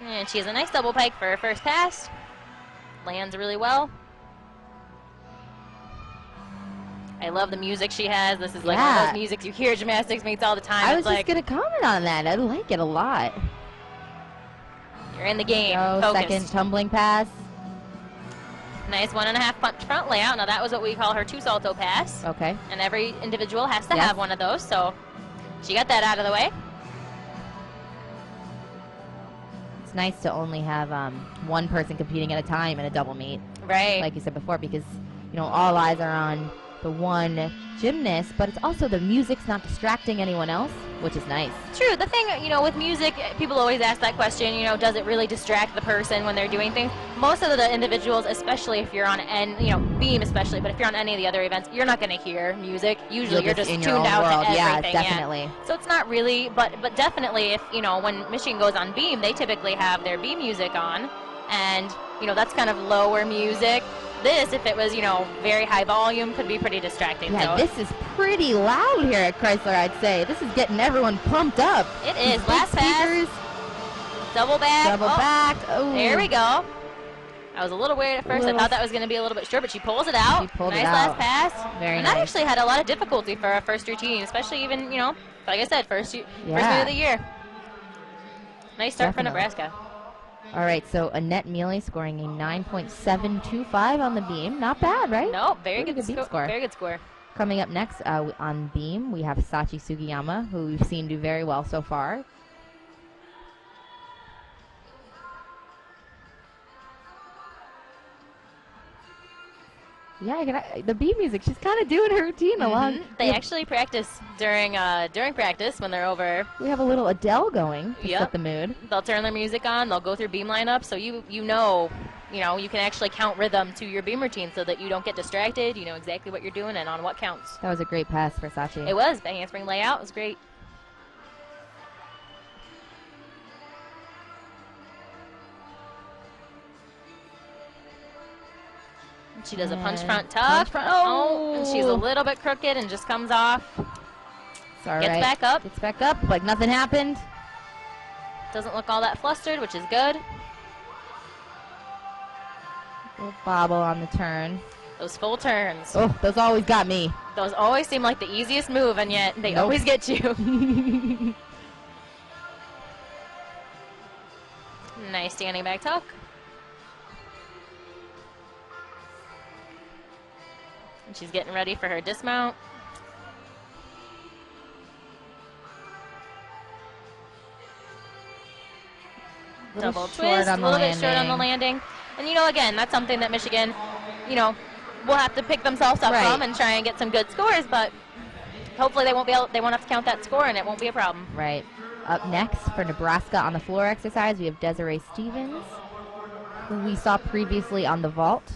And she has a nice double pike for her first pass. Lands really well. I love the music she has. This is like one of those musics you hear at gymnastics meets all the time. I was just going to comment on that. I like it a lot. You're in the game. Second tumbling pass. Nice 1.5 punch front layout. Now that was what we call her 2 salto pass. Okay. And every individual has to have one of those, so she got that out of the way. It's nice to only have one person competing at a time in a double meet. Right. Like you said before, because, you know, all eyes are on the one gymnast, but it's also the music's not distracting anyone else, which is nice. True. The thing, you know, with music, people always ask that question, you know, does it really distract the person when they're doing things? Most of the individuals, especially if you're on, beam especially, but if you're on any of the other events, you're not going to hear music. Usually you're just tuned out to everything. Yeah, definitely. Yeah. So it's not really, but definitely if, you know, when Michigan goes on beam, they typically have their beam music on, and, you know, that's kind of lower music. This, if it was, you know, very high volume, could be pretty distracting. Yeah, this is pretty loud here at Chrysler, I'd say. This is getting everyone pumped up. It is. Last pass. Double back. Double back. Oh. There we go. I was a little worried at first. I thought that was going to be a little bit short, but she pulls it out. She pulled nice it out. Last pass. Very and nice. that actually had a lot of difficulty for a first routine, especially even, you know, like I said, first meet of the year. Nice start for Nebraska. All right, so Annette Miele scoring a 9.725 on the beam. Not bad, right? No, very good beam score. Very good score. Coming up next on beam, we have Sachi Sugiyama, who we've seen do very well so far. Yeah, the beam music. She's kind of doing her routine along. They actually practice during practice when they're over. We have a little Adele going to set the mood. They'll turn their music on. They'll go through beam lineup, so you can actually count rhythm to your beam routine so that you don't get distracted. You know exactly what you're doing and on what counts. That was a great pass for Sachi. It was. The handspring layout was great. She does a punch front tuck. Oh, and she's a little bit crooked and just comes off. It's all right. Gets back up. Gets back up like nothing happened. Doesn't look all that flustered, which is good. Little bobble on the turn. Those full turns. Oh, those always got me. Those always seem like the easiest move, and yet they always get you. Nice standing back tuck. And she's getting ready for her dismount. Double twist, a little bit short on the landing. And, again, that's something that Michigan, will have to pick themselves up from and try and get some good scores, but hopefully they won't have to count that score and it won't be a problem. Right. Up next for Nebraska on the floor exercise, we have Desiree Stevens, who we saw previously on the vault.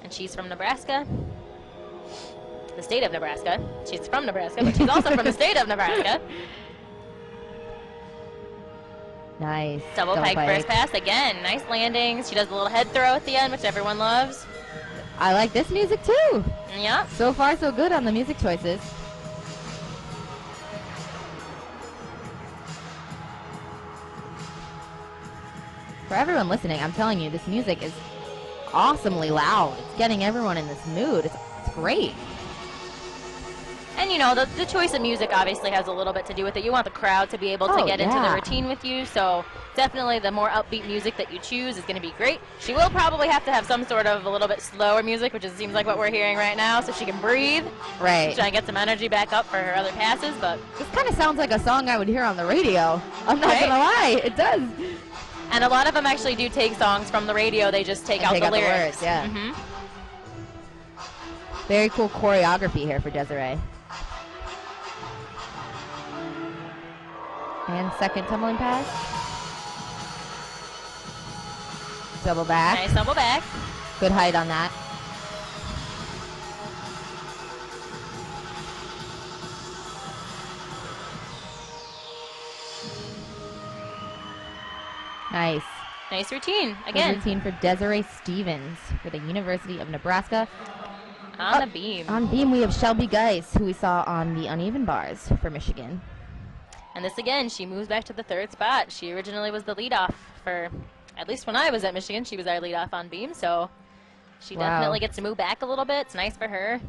And she's from Nebraska, the state of Nebraska. She's from Nebraska, but she's also from the state of Nebraska. Nice. Double pike first pass again. Nice landings. She does a little head throw at the end, which everyone loves. I like this music too. Yeah. So far, so good on the music choices. For everyone listening, I'm telling you, this music is awesomely loud. It's getting everyone in this mood. It's great. And the choice of music obviously has a little bit to do with it. You want the crowd to be able to get into the routine with you, so definitely the more upbeat music that you choose is going to be great. She will probably have to have some sort of a little bit slower music, which seems like what we're hearing right now, so she can breathe. Right. Try and get some energy back up for her other passes, but this kind of sounds like a song I would hear on the radio. I'm not going to lie. It does. And a lot of them actually do take songs from the radio. They just take out the lyrics. Yeah. Very cool choreography here for Desiree. And second tumbling pass. Double back. Nice double back. Good height on that. Nice. Nice routine. Again. Good routine for Desiree Stevens for the University of Nebraska. On the beam. On beam, we have Shelby Gies, who we saw on the uneven bars for Michigan. And this again, she moves back to the third spot. She originally was the leadoff for, at least when I was at Michigan, she was our leadoff on beam. So she definitely gets to move back a little bit. It's nice for her.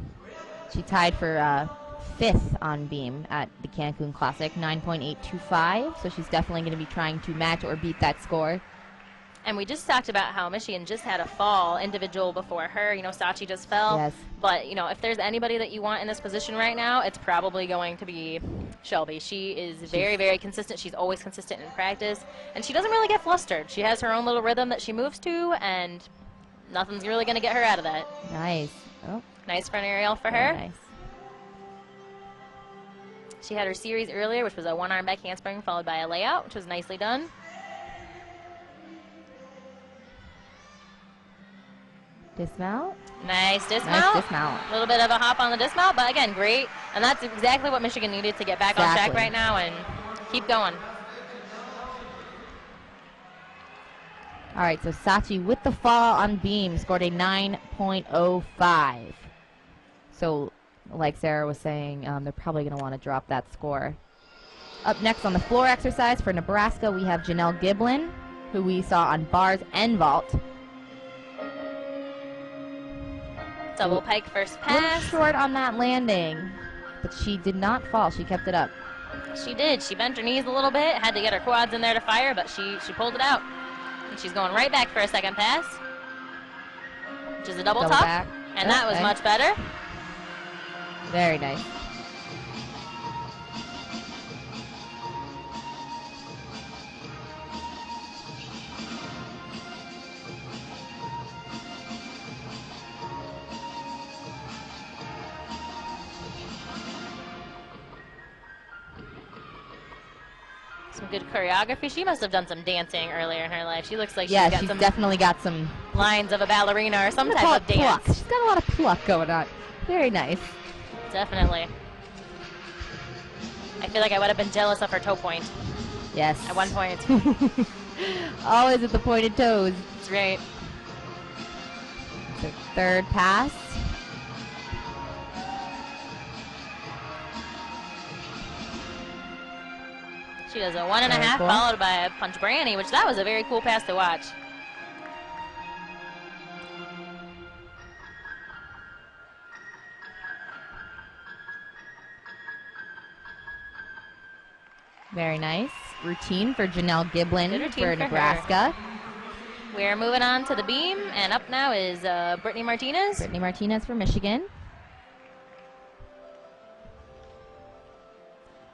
She tied for fifth on beam at the Cancun Classic, 9.825. So she's definitely going to be trying to match or beat that score. And we just talked about how Michigan just had a fall individual before her. Sachi just fell. Yes. But, if there's anybody that you want in this position right now, it's probably going to be Shelby. She is very, very consistent. She's always consistent in practice. And she doesn't really get flustered. She has her own little rhythm that she moves to, and nothing's really going to get her out of that. Nice. Oh. Nice front aerial for her. Nice. She had her series earlier, which was a one-arm back handspring followed by a layout, which was nicely done. Dismount. Nice dismount. Nice dismount. A little bit of a hop on the dismount, but again, great. And that's exactly what Michigan needed to get back on track right now and keep going. All right, so Sachi with the fall on beam scored a 9.05. So like Sarah was saying, they're probably going to want to drop that score. Up next on the floor exercise for Nebraska, we have Janelle Giblin, who we saw on bars and vault. Double pike first pass. A little short on that landing, but she did not fall. She kept it up. She did. She bent her knees a little bit, had to get her quads in there to fire, but she pulled it out. And she's going right back for a second pass, which is a double top. Back. And that was much better. Very nice. Some good choreography. She must have done some dancing earlier in her life. She looks like Yeah, she's got she's some definitely got some lines of a ballerina or some type of dance. Pluck. She's got a lot of pluck going on. Very nice. Definitely. I feel like I would have been jealous of her toe point. Yes. At one point. Always at the pointed toes. That's right. So third pass. She does a 1.5 cool. followed by a punch Branny, which that was a very cool pass to watch. Very nice. Routine for Janelle Giblin for Nebraska. We're moving on to the beam, and up now is Brittnee Martinez. Brittnee Martinez for Michigan.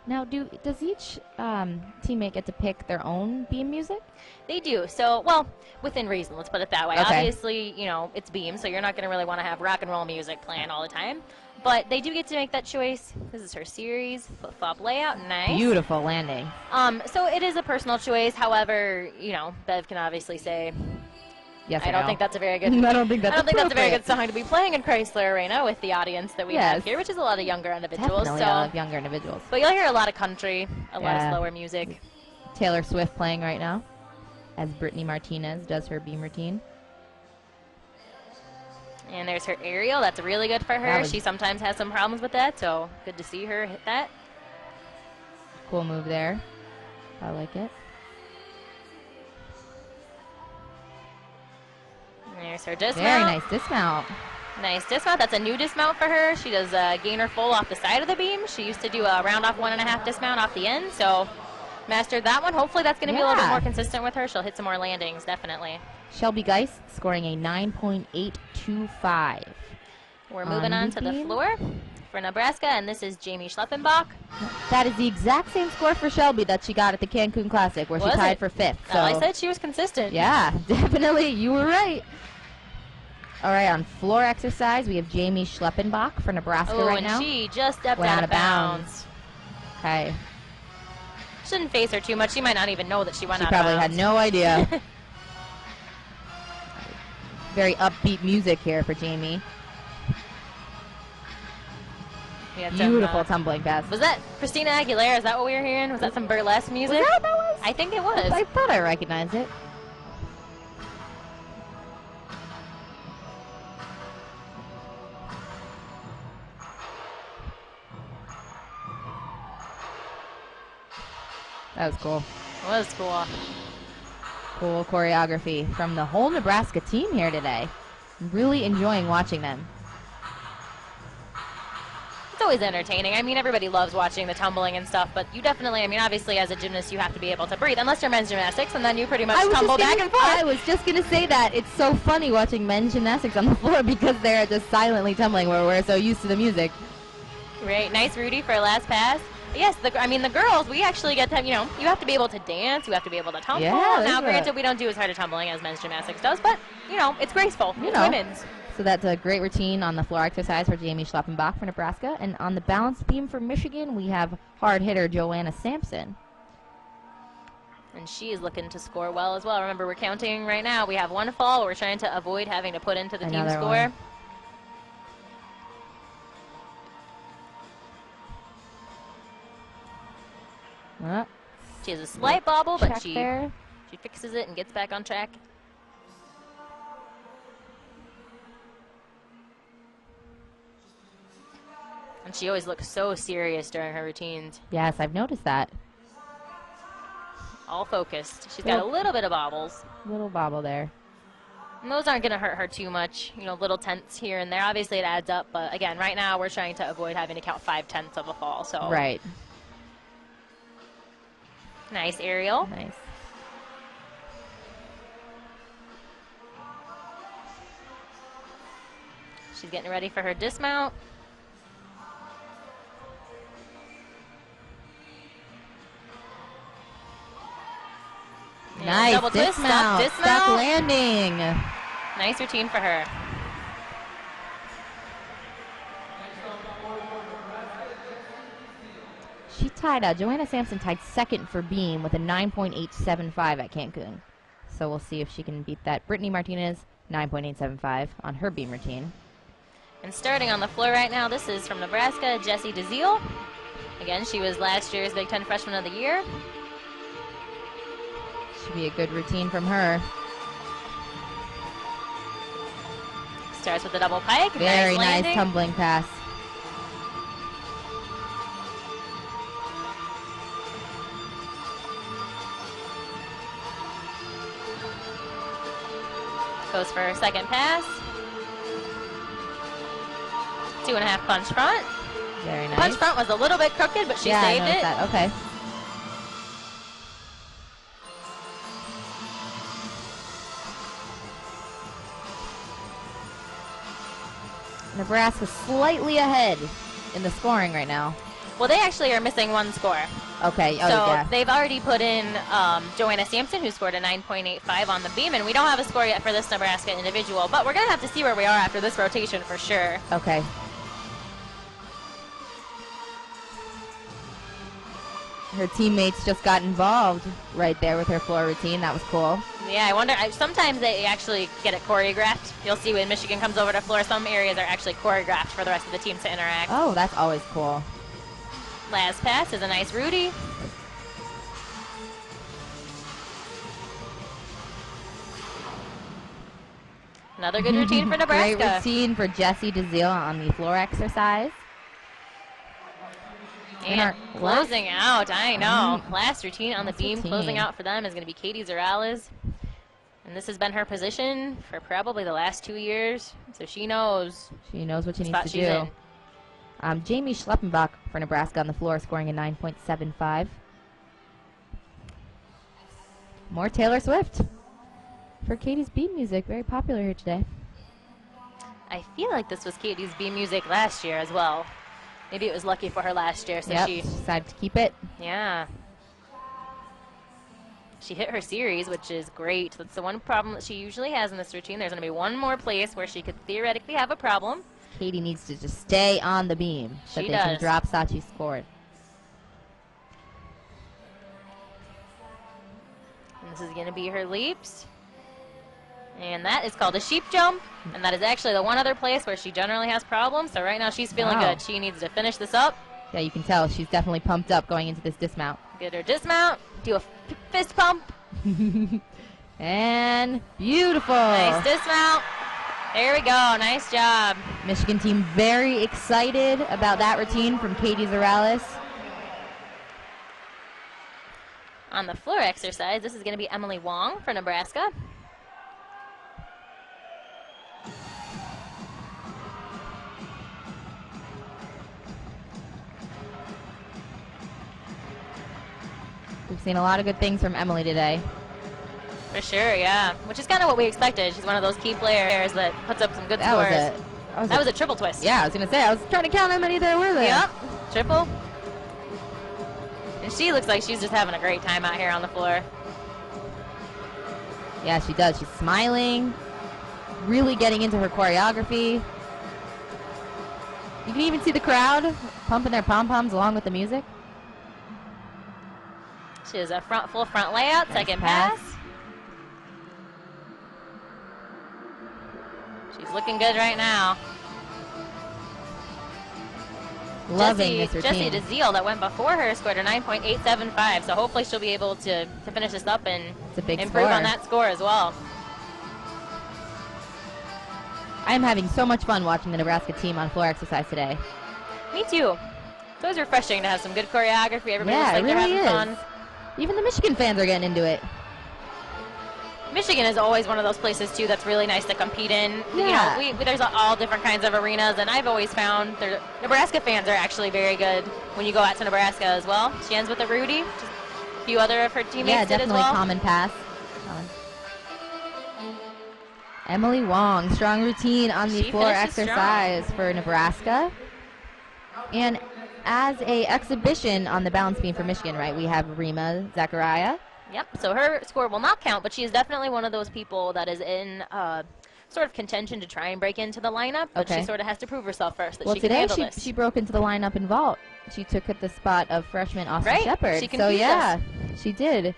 Now, does each teammate get to pick their own beam music? They do. So, well, within reason, let's put it that way. Okay. Obviously, you know, it's beam, so you're not going to really want to have rock and roll music playing all the time. But they do get to make that choice. This is her series, flip-flop layout, nice. Beautiful landing. So it is a personal choice. However, you know, Bev can obviously say, yes, I don't think that's a very good. I don't think that's a very good song to be playing in Chrysler Arena with the audience that we have here, which is a lot of younger individuals. Definitely a lot of younger individuals. But you'll hear a lot of country, a lot of slower music. Taylor Swift playing right now, as Brittnee Martinez does her beam routine. And there's her aerial. That's really good for her. She sometimes has some problems with that, so good to see her hit that. Cool move there. I like it. There's her dismount. Very nice dismount. Nice dismount. That's a new dismount for her. She does a gainer full off the side of the beam. She used to do a round off 1.5 dismount off the end, so mastered that one. Hopefully that's going to be a little bit more consistent with her. She'll hit some more landings, definitely. Shelby Gies scoring a 9.825. We're moving on to the floor for Nebraska, and this is Jamie Schleppenbach. That is the exact same score for Shelby that she got at the Cancun Classic, where she tied for 5th. So I said she was consistent. Yeah, definitely. You were right. All right, on floor exercise, we have Jamie Schleppenbach for Nebraska right now. And she just stepped out of bounds. Okay. Shouldn't face her too much. She might not even know that she went out of She bounds. probably had no idea. Very upbeat music here for Jamie. Beautiful tumbling pass. Was that Christina Aguilera? Is that what we were hearing? Was that some burlesque music? Was that what that was? I think it was. I thought I recognized it. That was cool. It was cool. Cool choreography from the whole Nebraska team here today. Really enjoying watching them. It's always entertaining. I mean, everybody loves watching the tumbling and stuff, but you definitely, I mean, obviously as a gymnast, you have to be able to breathe, unless you're men's gymnastics, and then you pretty much tumble back and forth. I was just going to say that. It's so funny watching men's gymnastics on the floor because they're just silently tumbling where we're so used to the music. Right. Nice, Rudy, for a last pass. Yes, I mean, the girls, we actually get to, you know, you have to be able to dance, you have to be able to tumble. Yeah, now, granted, we don't do as hard a tumbling as men's gymnastics does, but, you know, it's graceful. It's women's. So that's a great routine on the floor exercise for Jamie Schleppenbach for Nebraska. And on the balance beam for Michigan, we have hard hitter Joanna Sampson. And she is looking to score well as well. Remember, we're counting right now. We have one fall. We're trying to avoid having to put into the team score. She has a slight bobble, but she fixes it and gets back on track. And she always looks so serious during her routines. Yes, I've noticed that. All focused. She's got a little bit of bobbles. Little bobble there. And those aren't going to hurt her too much. You know, little tenths here and there. Obviously, it adds up. But, again, right now we're trying to avoid having to count 5/10 of a fall. So right. Nice aerial. Nice. She's getting ready for her dismount. Nice double twist, dismount. Stuck landing. Nice routine for her. She tied, Joanna Sampson tied second for beam with a 9.875 at Cancun. So we'll see if she can beat that. Brittnee Martinez, 9.875 on her beam routine. And starting on the floor right now, this is from Nebraska, Jessie DeZiel. Again, she was last year's Big Ten Freshman of the Year. Should be a good routine from her. Starts with a double pike. Very nice tumbling pass. Goes for her second pass. 2.5 punch front. Very nice. Punch front was a little bit crooked, but she saved it. That. Okay. Nebraska slightly ahead in the scoring right now. Well, they actually are missing one score. Okay. Oh, so yeah. they've already put in Joanna Sampson, who scored a 9.85 on the beam, and we don't have a score yet for this Nebraska individual, but we're going to have to see where we are after this rotation for sure. Okay. Her teammates just got involved right there with her floor routine. That was cool. Yeah, I wonder. Sometimes they actually get it choreographed. You'll see when Michigan comes over to floor, some areas are actually choreographed for the rest of the team to interact. Oh, that's always cool. Last pass is a nice Rudy. Another good routine for Nebraska. Great routine for Jessie DeZiel on the floor exercise. And closing out, I know. Last routine on the beam, closing out for them is going to be Katie Zurales. And this has been her position for probably the last 2 years, so she knows. She knows what she needs to do. Jamie Schleppenbach for Nebraska on the floor, scoring a 9.75. More Taylor Swift for Katie's beam music. Very popular here today. I feel like this was Katie's beam music last year as well. Maybe it was lucky for her last year, so she decided to keep it. Yeah. She hit her series, which is great. That's the one problem that she usually has in this routine. There's going to be one more place where she could theoretically have a problem. Katie needs to just stay on the beam so they can drop Sachi's score. And this is going to be her leaps. And that is called a sheep jump. And that is actually the one other place where she generally has problems. So right now she's feeling good. She needs to finish this up. Yeah, you can tell she's definitely pumped up going into this dismount. Get her dismount. Do a fist pump. And beautiful. Nice dismount. There we go. Nice job. Michigan team very excited about that routine from Katie Zurales. On the floor exercise, this is going to be Emily Wong for Nebraska. We've seen a lot of good things from Emily today. For sure, yeah. Which is kind of what we expected. She's one of those key players that puts up some good scores. That was a triple twist. Yeah, I was going to say, I was trying to count how many there were there. Yep, triple. And she looks like she's just having a great time out here on the floor. Yeah, she does. She's smiling, really getting into her choreography. You can even see the crowd pumping their pom-poms along with the music. She has a full front layout, second pass. She's looking good right now. Loving this routine. Jessie DeZiel that went before her scored a 9.875, so hopefully she'll be able to finish this up and improve on that score as well. I'm having so much fun watching the Nebraska team on floor exercise today. Me too. It's always refreshing to have some good choreography. Everybody looks like they're having fun. Even the Michigan fans are getting into it. Michigan is always one of those places, too, that's really nice to compete in. Yeah. You know, there's all different kinds of arenas, and I've always found Nebraska fans are actually very good when you go out to Nebraska as well. She ends with a Rudy. Just a few other of her teammates did as well. Yeah, definitely common pass. Emily Wong, strong routine on the floor exercise for Nebraska. And as a exhibition on the balance beam for Michigan, right, we have Reema Zakharia. Yep, so her score will not count, but she is definitely one of those people that is in sort of contention to try and break into the lineup, but she sort of has to prove herself first that she can handle this. She broke into the lineup in vault. She took the spot of freshman Austin right. Shepard. She so yeah, she did.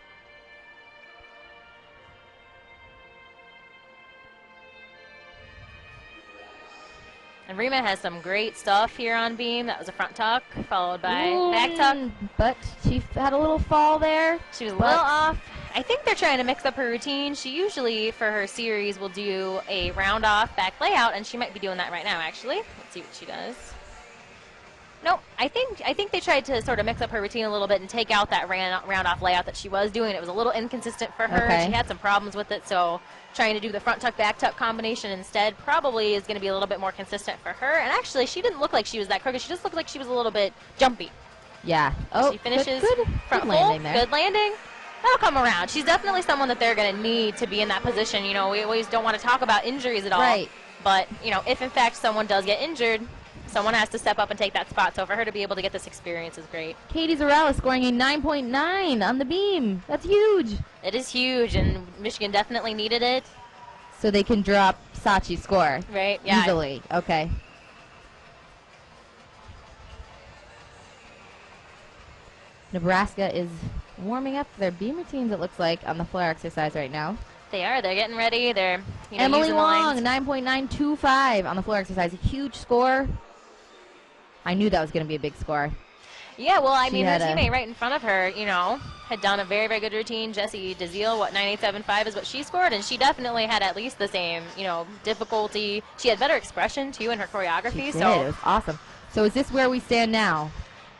And Reema has some great stuff here on beam. That was a front tuck, followed by back tuck. But she had a little fall there. She was a little off. I think they're trying to mix up her routine. She usually, for her series, will do a round off back layout, and she might be doing that right now, actually. Let's see what she does. Nope, I think they tried to sort of mix up her routine a little bit and take out that round off layout that she was doing. It was a little inconsistent for her. She had some problems with it, so trying to do the front tuck back tuck combination instead probably is going to be a little bit more consistent for her. And actually, she didn't look like she was that crooked. She just looked like she was a little bit jumpy. Yeah. Oh, she finishes good front landing full, there. good landing. That'll come around. She's definitely someone that they're going to need to be in that position. You know, we always don't want to talk about injuries at all. Right. But, you know, if in fact someone does get injured, someone has to step up and take that spot. So for her to be able to get this experience is great. Katie Zurales scoring a 9.9 on the beam. That's huge. It is huge, and Michigan definitely needed it. So they can drop Sachi's score. Right, yeah. Easily. Okay. Nebraska is warming up their beam routines, it looks like, on the floor exercise right now. They are. They're getting ready. They're Emily using Wong, the lines. 9.925 on the floor exercise. A huge score. I knew that was going to be a big score. Yeah, well, I mean, her teammate right in front of her, you know, had done a very, very good routine. Jessie DeZiel, 9.875 is what she scored, and she definitely had at least the same, you know, difficulty. She had better expression, too, in her choreography. She did. It was awesome. So is this where we stand now?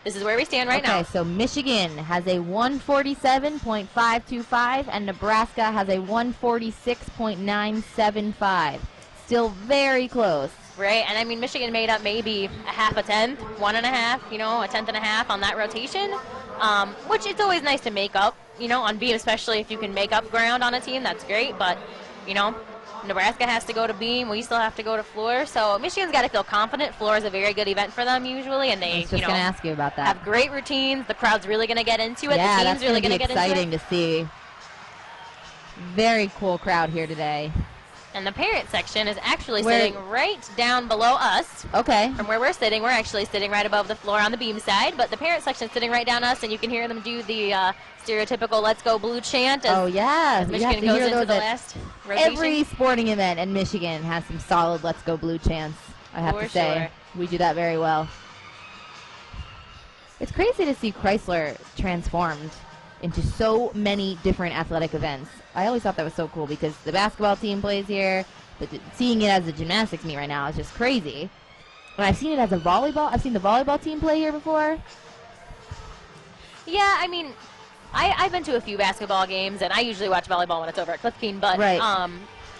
This is where we stand right now. Okay, so Michigan has a 147.525, and Nebraska has a 146.975. Still very close. Right, and I mean, Michigan made up maybe a half a tenth, 1.5, you know, a tenth and a half on that rotation, which it's always nice to make up, you know, on beam, especially if you can make up ground on a team. That's great, but, you know, Nebraska has to go to beam. We still have to go to floor. So Michigan's got to feel confident. Floor is a very good event for them usually, and they, I was just going to ask you about that. Have great routines. The crowd's really going to get into it. Yeah, the team's really going to get into it. Exciting to see. Very cool crowd here today. And the parent section is actually sitting right down below us. Okay. From where we're sitting, we're actually sitting right above the floor on the beam side, but the parent section's sitting right down us, and you can hear them do the stereotypical "Let's Go Blue" chant. As, as Michigan goes into the last rotation. Every sporting event in Michigan has some solid "Let's Go Blue" chants. I have to say, we do that very well. It's crazy to see Chrysler transformed into so many different athletic events. I always thought that was so cool because the basketball team plays here, but seeing it as a gymnastics meet right now is just crazy. And I've seen it as a volleyball. I've seen the volleyball team play here before. Yeah, I mean, I've been to a few basketball games, and I usually watch volleyball when it's over at Cliff Keen, but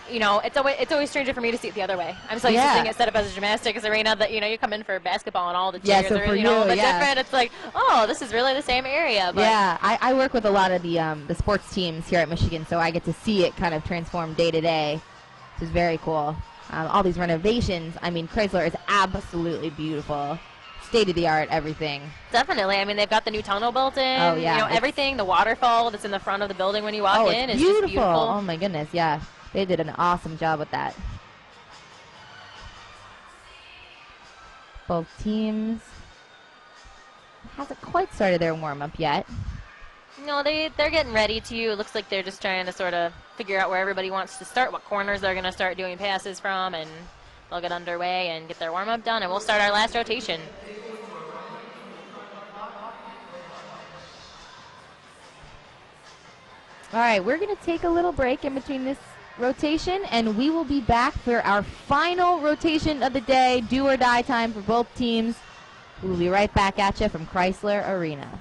you know, it's always stranger for me to see it the other way. I'm so used to seeing it set up as a gymnastics arena that, you know, you come in for basketball and all the chairs so are, you know, a bit different. It's like, oh, this is really the same area. But yeah, I work with a lot of the sports teams here at Michigan, so I get to see it kind of transform day to day, which is very cool. All these renovations, I mean, Chrysler is absolutely beautiful. State-of-the-art, everything. Definitely. I mean, they've got the new tunnel built in. Oh, yeah. You know, everything, the waterfall that's in the front of the building when you walk in is beautiful. just beautiful. Oh, my goodness, yeah. They did an awesome job with that. Both teams hasn't quite started their warm-up yet. No, they're getting ready to. It looks like they're just trying to sort of figure out where everybody wants to start, what corners they're going to start doing passes from, and they'll get underway and get their warm-up done, and we'll start our last rotation. All right, we're going to take a little break in between this rotation, and we will be back for our final rotation of the day, do or die time for both teams. We will be right back at you from Chrysler Arena.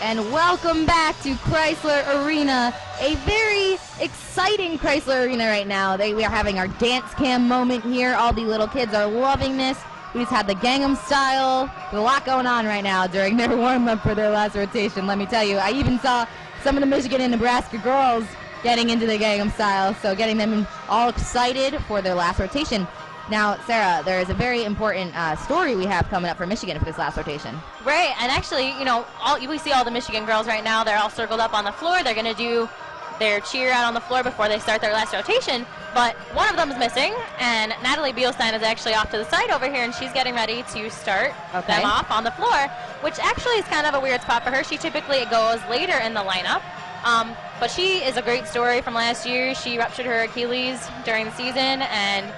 And welcome back to Chrysler Arena, a very exciting Chrysler Arena right now. We are having our dance cam moment here. All the little kids are loving this. We just had the Gangnam Style. There's a lot going on right now during their warm-up for their last rotation, let me tell you. I even saw some of the Michigan and Nebraska girls getting into the Gangnam Style, so getting them all excited for their last rotation. Now, Sarah, there is a very important story we have coming up for Michigan for this last rotation. Right, and actually, you know, we see all the Michigan girls right now. They're all circled up on the floor. They're going to do their cheer out on the floor before they start their last rotation. But one of them is missing, and Natalie Beilstein is actually off to the side over here, and she's getting ready to start them off on the floor, which actually is kind of a weird spot for her. She typically goes later in the lineup. But she is a great story from last year. She ruptured her Achilles during the season, and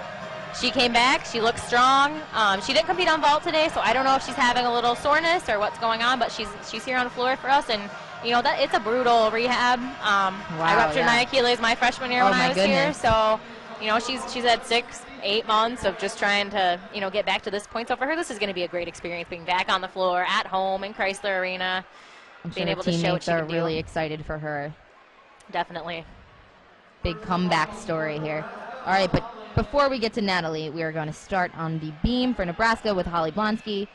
she came back. She looks strong. She didn't compete on vault today, so I don't know if she's having a little soreness or what's going on, but she's here on the floor for us, and you know that it's a brutal rehab. I ruptured my Achilles my freshman year when I was here, so you know she's had 6-8 months of just trying to get back to this point. So for her, this is going to be a great experience being back on the floor at home in Chrysler Arena, being able to show what she can do. Really excited for her. Definitely. Big comeback story here. All right, but before we get to Natalie, we are going to start on the beam for Nebraska with Hollie Blanske.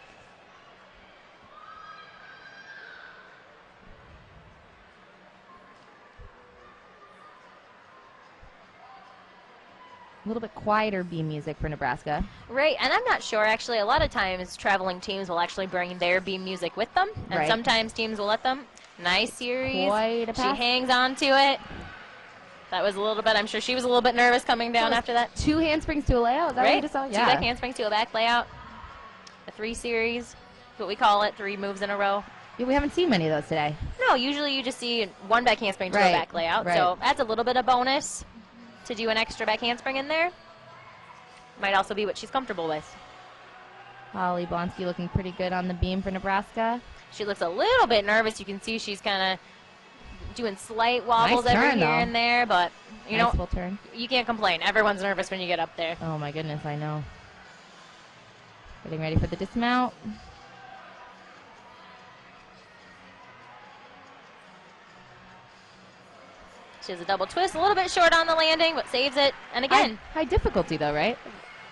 A little bit quieter beam music for Nebraska. Right, and I'm not sure, actually. A lot of times traveling teams will actually bring their beam music with them, and sometimes teams will let them. Nice series. Quite a pass. She hangs on to it. That was a little bit, I'm sure she was a little bit nervous coming down after that. 2 handsprings to a layout, is that what you just saw? Yeah. 2 back handsprings to a back layout. A 3 series, what we call it, 3 moves in a row. Yeah, we haven't seen many of those today. No, usually you just see 1 back handspring to a back layout. So that's a little bit of bonus to do an extra back handspring in there. Might also be what she's comfortable with. Hollie Blanske looking pretty good on the beam for Nebraska. She looks a little bit nervous. You can see she's kind of doing slight wobbles every here and there, but you know, full turn. You can't complain. Everyone's nervous when you get up there. Oh my goodness, I know. Getting ready for the dismount. She has a double twist, a little bit short on the landing, but saves it. And again, high difficulty though, right?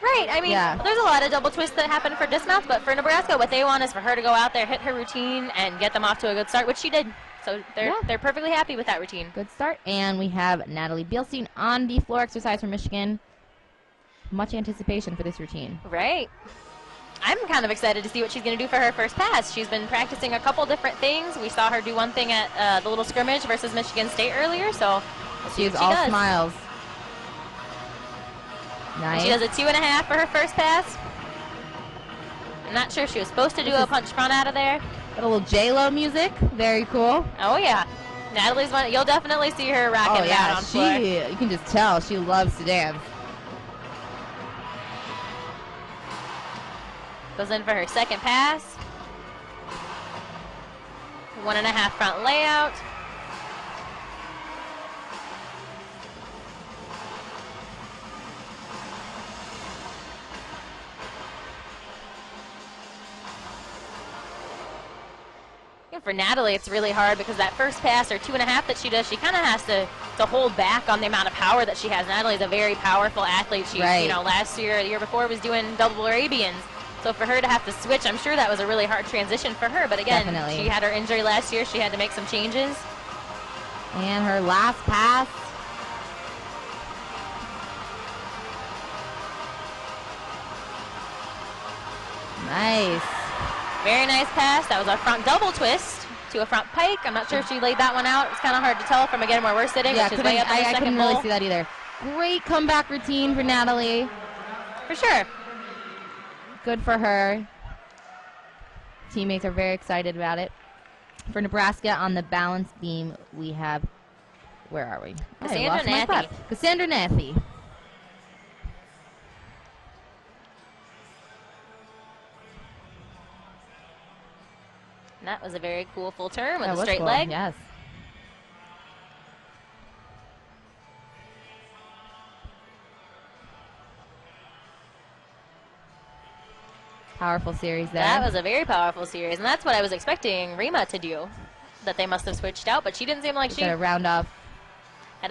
Right. I mean, there's a lot of double twists that happen for dismounts, but for Nebraska, what they want is for her to go out there, hit her routine, and get them off to a good start, which she did. So they're perfectly happy with that routine. Good start. And we have Natalie Beilstein on the floor exercise for Michigan. Much anticipation for this routine. Right. I'm kind of excited to see what she's going to do for her first pass. She's been practicing a couple different things. We saw her do one thing at the little scrimmage versus Michigan State earlier, so she's all smiles. Nice. She does a 2.5 for her first pass. I'm not sure if she was supposed to do a punch front out of there. Got a little J-Lo music. Very cool. Oh, yeah. Natalie's one. You'll definitely see her rocking out on floor. You can just tell she loves to dance. Goes in for her second pass. 1.5 front layout. For Natalie, it's really hard because that first pass or 2.5 that she does, she kind of has to hold back on the amount of power that she has. Natalie's a very powerful athlete. She, last year, the year before, was doing double Arabians. So for her to have to switch, I'm sure that was a really hard transition for her. But again, she had her injury last year. She had to make some changes. And her last pass. Nice. Very nice pass. That was a front double twist to a front pike. I'm not sure if she laid that one out. It's kind of hard to tell from, again, where we're sitting, which is way up in the second bowl. I couldn't really see that either. Great comeback routine for Natalie. For sure. Good for her. Teammates are very excited about it. For Nebraska, on the balance beam, we have, where are we? Cassandra Naffy. That was a very cool full turn with a straight leg. Yes. Powerful series there. That was a very powerful series, and that's what I was expecting Reema to do. that they must have switched out, but she didn't seem like she had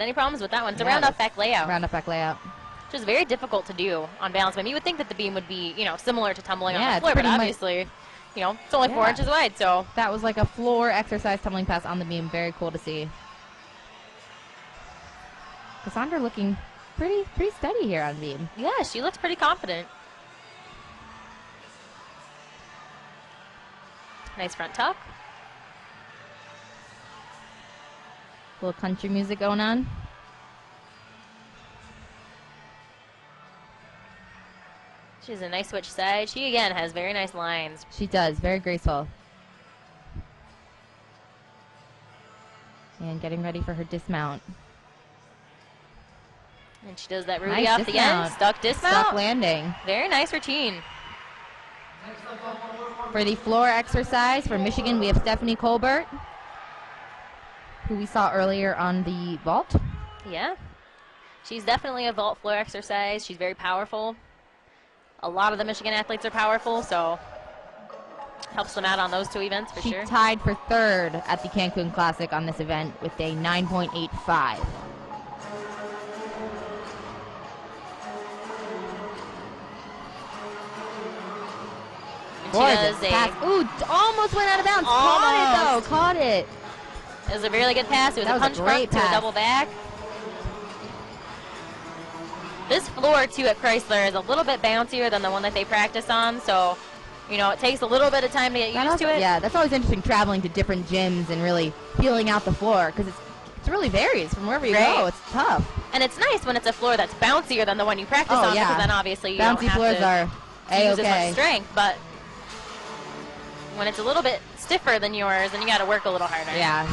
any problems with that one. It's a round-off back layout. Round-off back layout. Which is very difficult to do on balance beam. You would think that the beam would be, similar to tumbling on the it's floor, but pretty obviously, it's only 4 inches wide, so. That was like a floor exercise tumbling pass on the beam. Very cool to see. Cassandra looking pretty steady here on beam. Yeah, she looks pretty confident. Nice front tuck. Little country music going on. She has a nice switch side. She, again, has very nice lines. She does. Very graceful. And getting ready for her dismount. And she does that Rudy off the end. Stuck dismount. Stuck landing. Very nice routine. For the floor exercise for Michigan, we have Stephanie Colbert, who we saw earlier on the vault. Yeah. She's definitely a vault floor exercise. She's very powerful. A lot of the Michigan athletes are powerful, so helps them out on those two events for sure. She tied for third at the Cancun Classic on this event with a 9.85. Gorgeous pass. Ooh, almost went out of bounds. Caught it, though. Caught it. It was a really good pass. It was a punch front to a double back. This floor, too, at Chrysler is a little bit bouncier than the one that they practice on, so, it takes a little bit of time to get used to it. Yeah, that's always interesting, traveling to different gyms and really feeling out the floor, because it really varies from wherever you go. It's tough. And it's nice when it's a floor that's bouncier than the one you practice on, because then obviously you don't have to use as much strength, but when it's a little bit stiffer than yours, then you got to work a little harder. Yeah.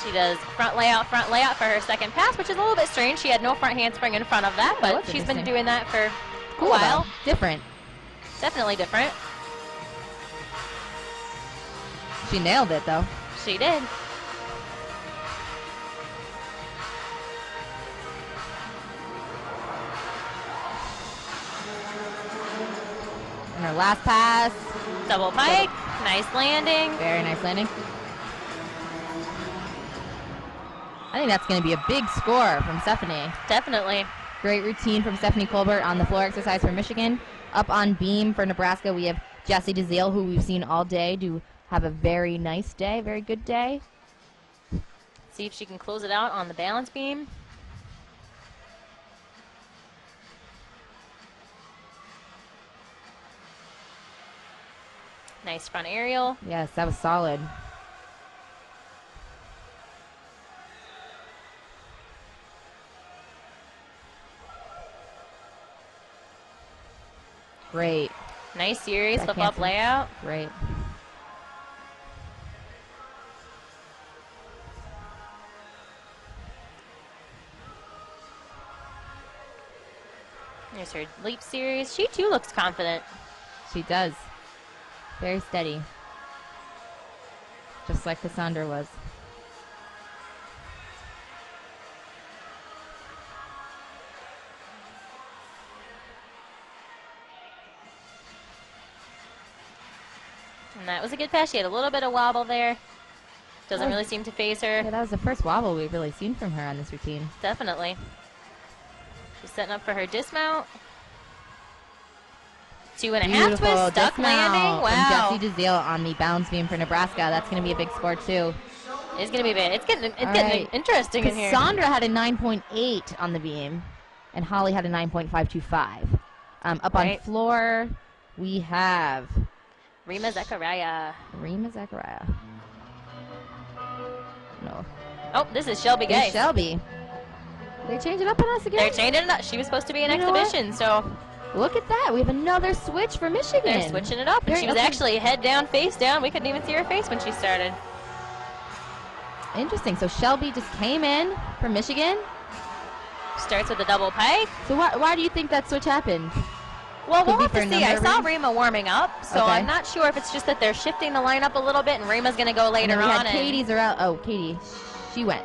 She does front layout for her second pass, which is a little bit strange. She had no front handspring in front of that, but she's been doing that for a while. Different. Definitely different. She nailed it, though. She did. And her last pass. Double pike. Nice landing. Very nice landing. I think that's going to be a big score from Stephanie. Definitely. Great routine from Stephanie Colbert on the floor exercise for Michigan. Up on beam for Nebraska, we have Jessie DeZiel, who we've seen all day have a very nice day, very good day. See if she can close it out on the balance beam. Nice front aerial. Yes, that was solid. Great. Nice series, flip-flop layout. Great. There's her leap series. She, too, looks confident. She does. Very steady. Just like Cassandra was. And that was a good pass. She had a little bit of wobble there. Doesn't really seem to phase her. Yeah, that was the first wobble we've really seen from her on this routine. Definitely. She's setting up for her dismount. 2.5 twist, stuck landing. Wow. From Jessie DeZiel on the bounce beam for Nebraska. That's going to be a big score, too. It's going to be big. It's getting interesting in here. Cassandra had a 9.8 on the beam, and Hollie had a 9.525. Up on floor, we have Reema Zakharia. No. Oh, this is Shelby Gies. Shelby. They're changing up on us again? They're changing it up. She was supposed to be an exhibition, so. Look at that. We have another switch for Michigan. They're switching it up. And she was actually head down, face down. We couldn't even see her face when she started. Interesting. So Shelby just came in for Michigan. Starts with a double pike. So why do you think that switch happened? Well, we'll have to see. I saw Reema warming up, so I'm not sure if it's just that they're shifting the lineup a little bit, and Reema's going to go later on. Katie Zurales. Oh, Katie. She went.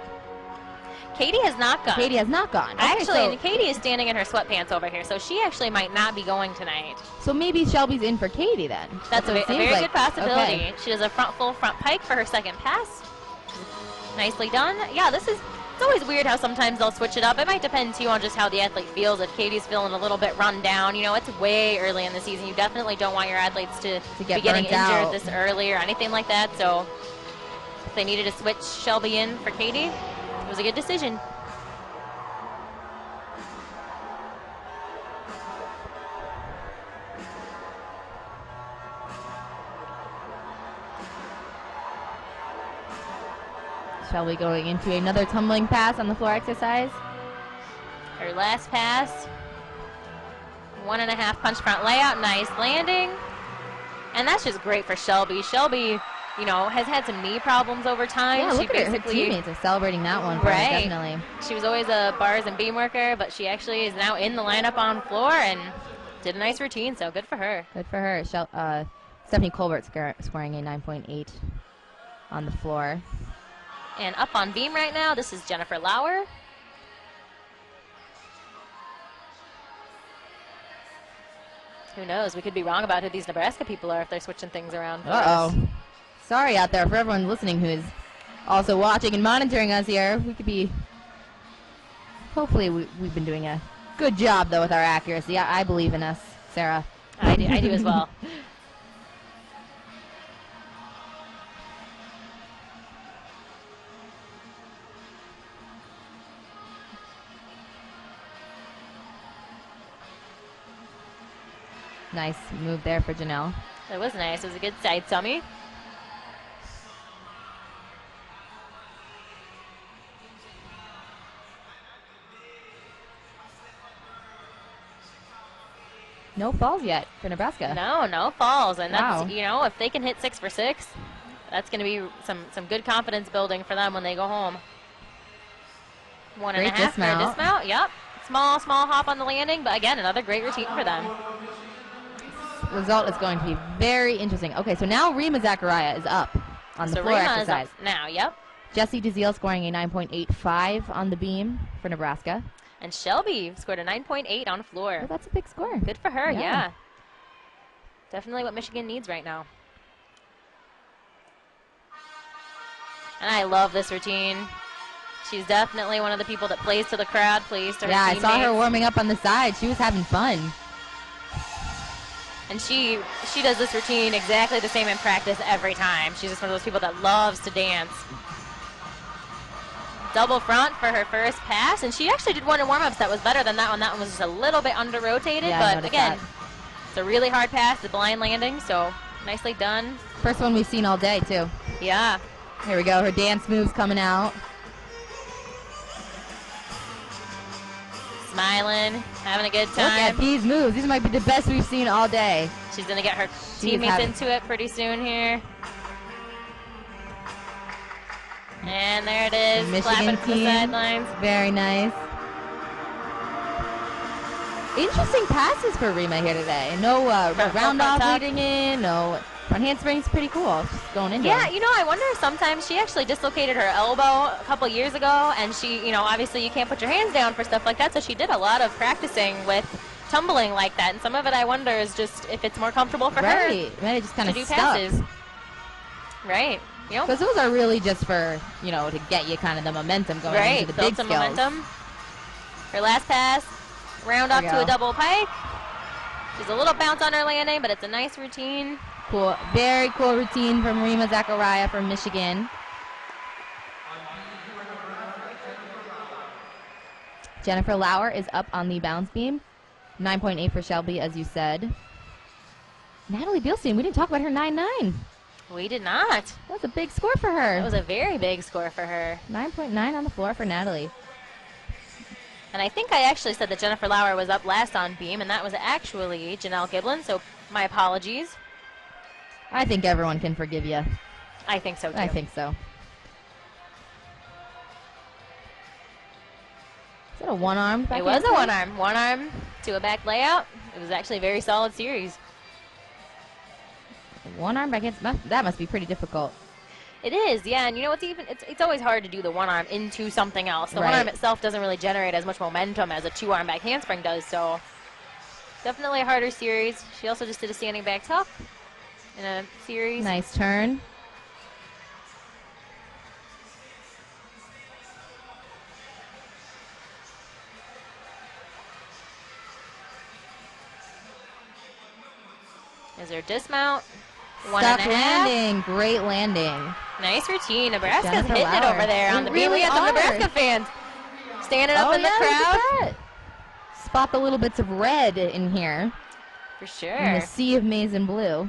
Katie has not gone. Katie has not gone. Okay, Actually, so, and Katie is standing in her sweatpants over here, so she actually might not be going tonight. so maybe Shelby's in for Katie then. That's a what it very seems good possibility. Okay. She does a full front pike for her second pass. Nicely done. Yeah, it's always weird how sometimes they'll switch it up. It might depend, too, on just how the athlete feels. If Katie's feeling a little bit run down, you know, it's way early in the season. You definitely don't want your athletes to be getting injured out this early or anything like that. So if they needed to switch Shelby in for Katie, it was a good decision. Shelby going into another tumbling pass on the floor exercise. Her last pass. 1.5 punch front layout. Nice landing. And that's just great for Shelby. Shelby, you know, has had some knee problems over time. Yeah, look at her teammates are celebrating that one for her, definitely. She was always a bars and beam worker, but she actually is now in the lineup on floor and did a nice routine, so good for her. Good for her. Stephanie Colbert scoring a 9.8 on the floor. And up on beam right now, this is Jennifer Lauer. Who knows? We could be wrong about who these Nebraska people are if they're switching things around for us. Sorry out there for everyone listening who is also watching and monitoring us here. We could be... Hopefully we've been doing a good job, though, with our accuracy. I believe in us, Sarah. I do as well. Nice move there for Janelle. That was nice. It was a good side tummy. No falls yet for Nebraska. No falls. And Wow. that's, you know, if they can hit 6 for 6, that's going to be some good confidence building for them when they go home. 1.5 for a dismount. Yep. Small hop on the landing, but again, another great routine for them. Result is going to be very interesting. Okay, so now Reema Zakharia is up on the floor Reema exercise. is up now, yep. Jessie DeZiel scoring a 9.85 on the beam for Nebraska. And Shelby scored a 9.8 on the floor. Oh, that's a big score. Good for her, yeah. Definitely what Michigan needs right now. And I love this routine. She's definitely one of the people that plays to the crowd, plays to her teammates. I saw her warming up on the side. She was having fun. And she does this routine exactly the same in practice every time. She's just one of those people that loves to dance. Double front for her first pass, and she actually did one in warm-ups that was better than that one. That one was just a little bit under-rotated, but again, it's a really hard pass, the blind landing, so nicely done. First one we've seen all day, too. Yeah. Here we go, her dance moves coming out. Smiling, having a good time. Look at these moves. These might be the best we've seen all day. She's going to get her teammates into it pretty soon here. And there it is, Michigan clapping from the sidelines. Very nice. Interesting passes for Reema here today. No round off leading in, no front handsprings, pretty cool. Just going into Yeah, you know, I wonder if sometimes she actually dislocated her elbow a couple years ago, and she, you know, obviously you can't put your hands down for stuff like that, so she did a lot of practicing with tumbling like that, and some of it I wonder is just if it's more comfortable for her Right, maybe just kind of do stuck. passes. Right. Because those are really just for, you know, to get you kind of the momentum going into the big skills. Momentum. Her last pass, round off to a double pike. She's a little bounce on her landing, but it's a nice routine. Cool. Very cool routine from Reema Zakharia from Michigan. Jennifer Lauer is up on the bounce beam. 9.8 for Shelby, as you said. Natalie Beilstein, we didn't talk about her 9.9. We did not. That was a big score for her. That was a very big score for her. 9.9 on the floor for Natalie. And I think I actually said that Jennifer Lauer was up last on beam, and that was actually Janelle Giblin, so my apologies. I think everyone can forgive you. I think so, too. I think so. Is that a one-arm? It was a one-arm. One-arm to a back layout. It was actually a very solid series. One arm back against, that must be pretty difficult. It is, yeah, and you know it's always hard to do the one arm into something else. The one arm itself doesn't really generate as much momentum as a two-arm back handspring does, so definitely a harder series. She also just did a standing back tuck in a series. Nice turn. Is there dismount? Stuck landing. Great landing. Nice routine. Nebraska's Jennifer hitting it Lauer. over there on the beam. We got some Nebraska fans standing up in the crowd. Spot the little bits of red in here. For sure. In the sea of maize and blue.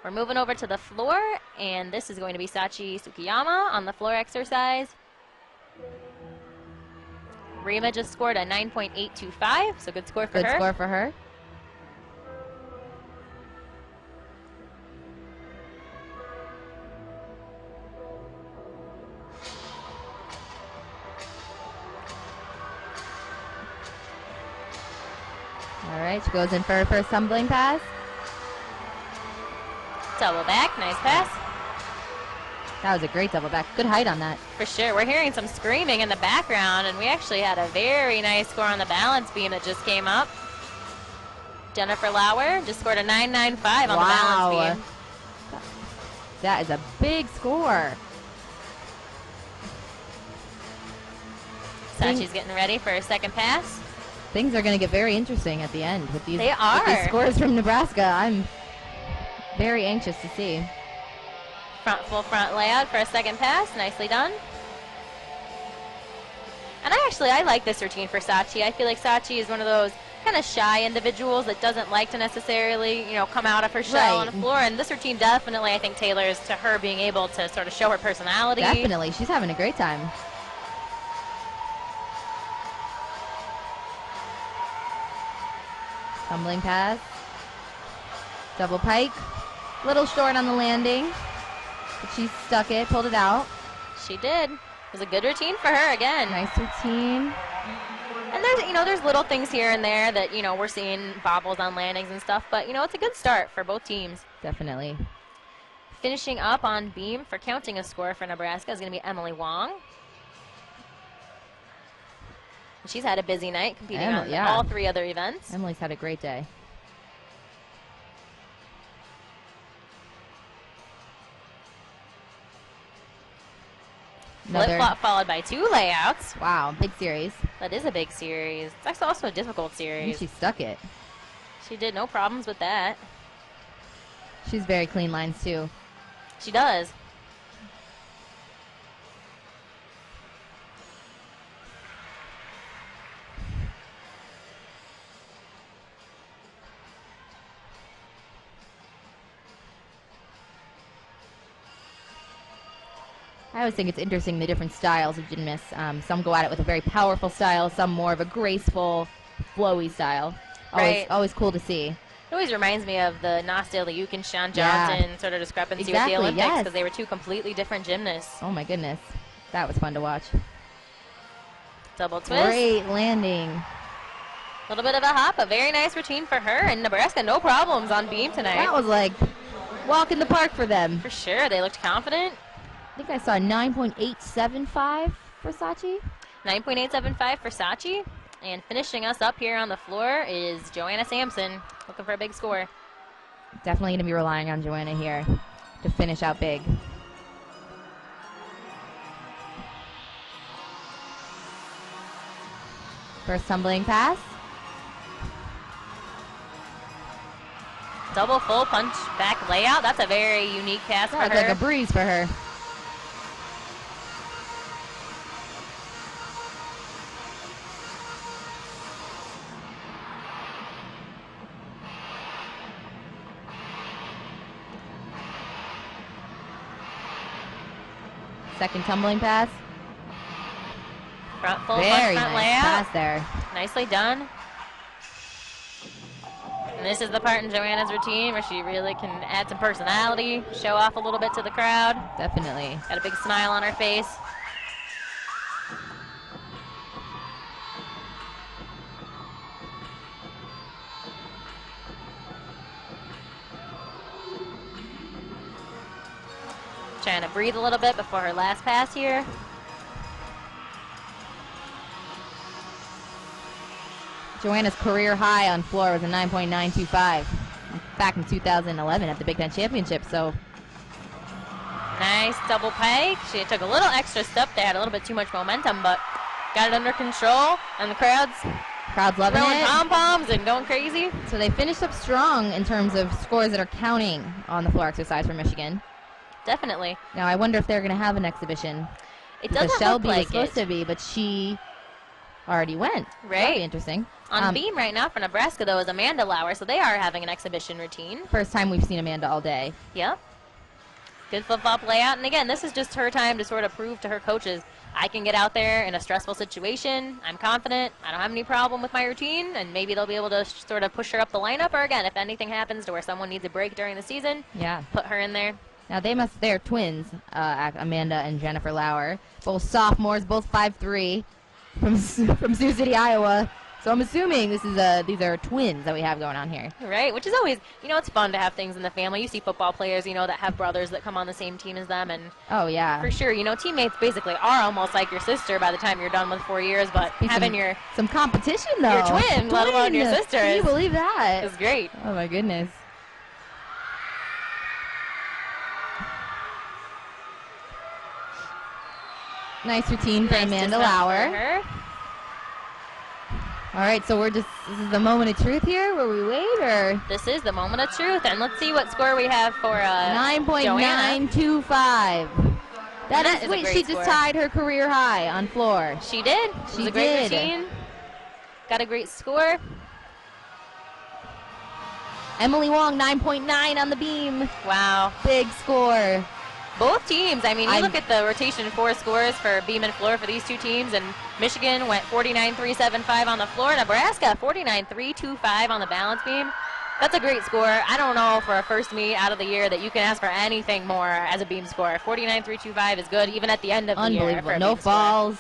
We're moving over to the floor, and this is going to be Sachi Sugiyama on the floor exercise. Reema just scored a 9.825, so good score for her. Good score for her. All right, she goes in for her first tumbling pass. Double back, nice pass. That was a great double back. Good height on that. For sure. We're hearing some screaming in the background, and we actually had a very nice score on the balance beam that just came up. Jennifer Lauer just scored a 9.95 on the balance beam. That is a big score. Sachi's getting ready for her second pass. Things are going to get very interesting at the end with these, they are. with these scores from Nebraska. I'm very anxious to see. Full front layout for a second pass. Nicely done. And I like this routine for Sachi. I feel like Sachi is one of those kind of shy individuals that doesn't like to necessarily, come out of her shell on the floor. And this routine definitely, I think, tailors to her being able to sort of show her personality. Definitely. She's having a great time. Tumbling pass. Double pike. Little short on the landing. But she stuck it, pulled it out. She did. It was a good routine for her again. Nice routine. And there's little things here and there that, we're seeing bobbles on landings and stuff. But, it's a good start for both teams. Definitely. Finishing up on beam for counting a score for Nebraska is going to be Emily Wong. She's had a busy night competing on all three other events. Emily's had a great day. Flip-flop followed by two layouts. Wow, big series. That is a big series. It's also a difficult series. And she stuck it. She did no problems with that. She's very clean lines, too. She does. I always think it's interesting the different styles of gymnasts. Some go at it with a very powerful style, some more of a graceful, flowy style. Always cool to see. It always reminds me of the Nastia Liuk and Sean Johnson sort of discrepancy with the Olympics because they were two completely different gymnasts. Oh my goodness. That was fun to watch. Double twist. Great landing. A little bit of a hop, a very nice routine for her, and Nebraska no problems on beam tonight. That was like walk in the park for them. For sure. They looked confident. I think I saw 9.875 for Sachi. 9.875 for Sachi. And finishing us up here on the floor is Joanna Sampson, looking for a big score. Definitely going to be relying on Joanna here to finish out big. First tumbling pass. Double full punch back layout. That's a very unique pass for her. That's like a breeze for her. Second tumbling pass. Front full Very front nice layout. pass there. Nicely done. And this is the part in Joanna's routine where she really can add some personality, show off a little bit to the crowd. Definitely. Got a big smile on her face. trying to breathe a little bit before her last pass here. Joanna's career high on floor was a 9.925 back in 2011 at the Big Ten Championship. So nice double pike. She took a little extra step there, had a little bit too much momentum, but got it under control, and the crowd's loving throwing it. pom-poms and going crazy. So they finished up strong in terms of scores that are counting on the floor exercise for Michigan. Definitely. Now I wonder if they're going to have an exhibition. It doesn't Shelby look like was supposed to be, but she already went. Right. That'll be interesting. On beam right now for Nebraska, though, is Amanda Lauer, so they are having an exhibition routine. First time we've seen Amanda all day. Yep. Good flip-flop layout. And again, this is just her time to sort of prove to her coaches, I can get out there in a stressful situation. I'm confident. I don't have any problem with my routine. And maybe they'll be able to sort of push her up the lineup. Or again, if anything happens to where someone needs a break during the season, put her in there. Now they're twins, Amanda and Jennifer Lauer. Both sophomores, both 5'3", from Sioux City, Iowa. So I'm assuming these are twins that we have going on here. Right, which is always, it's fun to have things in the family. You see football players, that have brothers that come on the same team as them. And oh, yeah. For sure, teammates basically are almost like your sister by the time you're done with 4 years. But having some competition, though. Your twin, let alone your sister. Can you believe that? It's great. Oh, my goodness. Nice routine for Amanda Lauer. All right, so this is the moment of truth here where we wait, or? This is the moment of truth, and let's see what score we have for 9.925. That is, wait, she just tied her career high on floor. She did. It was a great routine. Got a great score. Emily Wong, 9.9 on the beam. Wow. Big score. Both teams, you look at the rotation 4 scores for beam and floor for these two teams, and Michigan went 49.375 on the floor. Nebraska, 49.325 on the balance beam. That's a great score. I don't know for a first meet out of the year that you can ask for anything more as a beam score. 49.325 is good, even at the end of the year. Unbelievable. No falls.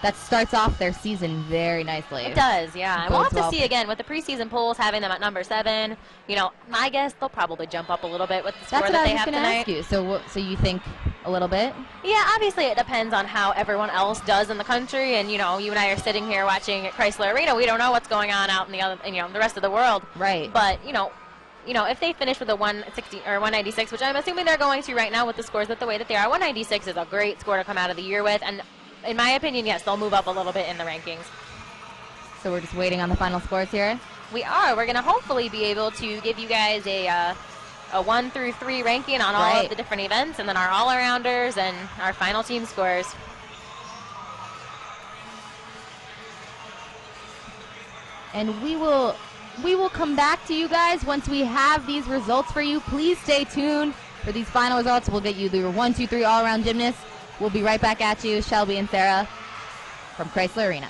That starts off their season very nicely. It does, yeah. And we'll have to see again with the preseason polls having them at number 7. My guess they'll probably jump up a little bit with the score that they have tonight. That's what I was going to ask you. So you think a little bit? Yeah, obviously it depends on how everyone else does in the country. And you and I are sitting here watching at Chrysler Arena. We don't know what's going on out in the other, the rest of the world. Right. But if they finish with a 160 or 196, which I'm assuming they're going to right now with the scores the way that they are, 196 is a great score to come out of the year with. And in my opinion, yes, they'll move up a little bit in the rankings. So we're just waiting on the final scores here? We are. We're going to hopefully be able to give you guys a 1 through 3 ranking on all of the different events, and then our all-arounders and our final team scores. And we will come back to you guys once we have these results for you. Please stay tuned for these final results. We'll get you the 1, 2, 3 all-around gymnasts. We'll be right back at you, Shelby and Sarah from Chrysler Arena.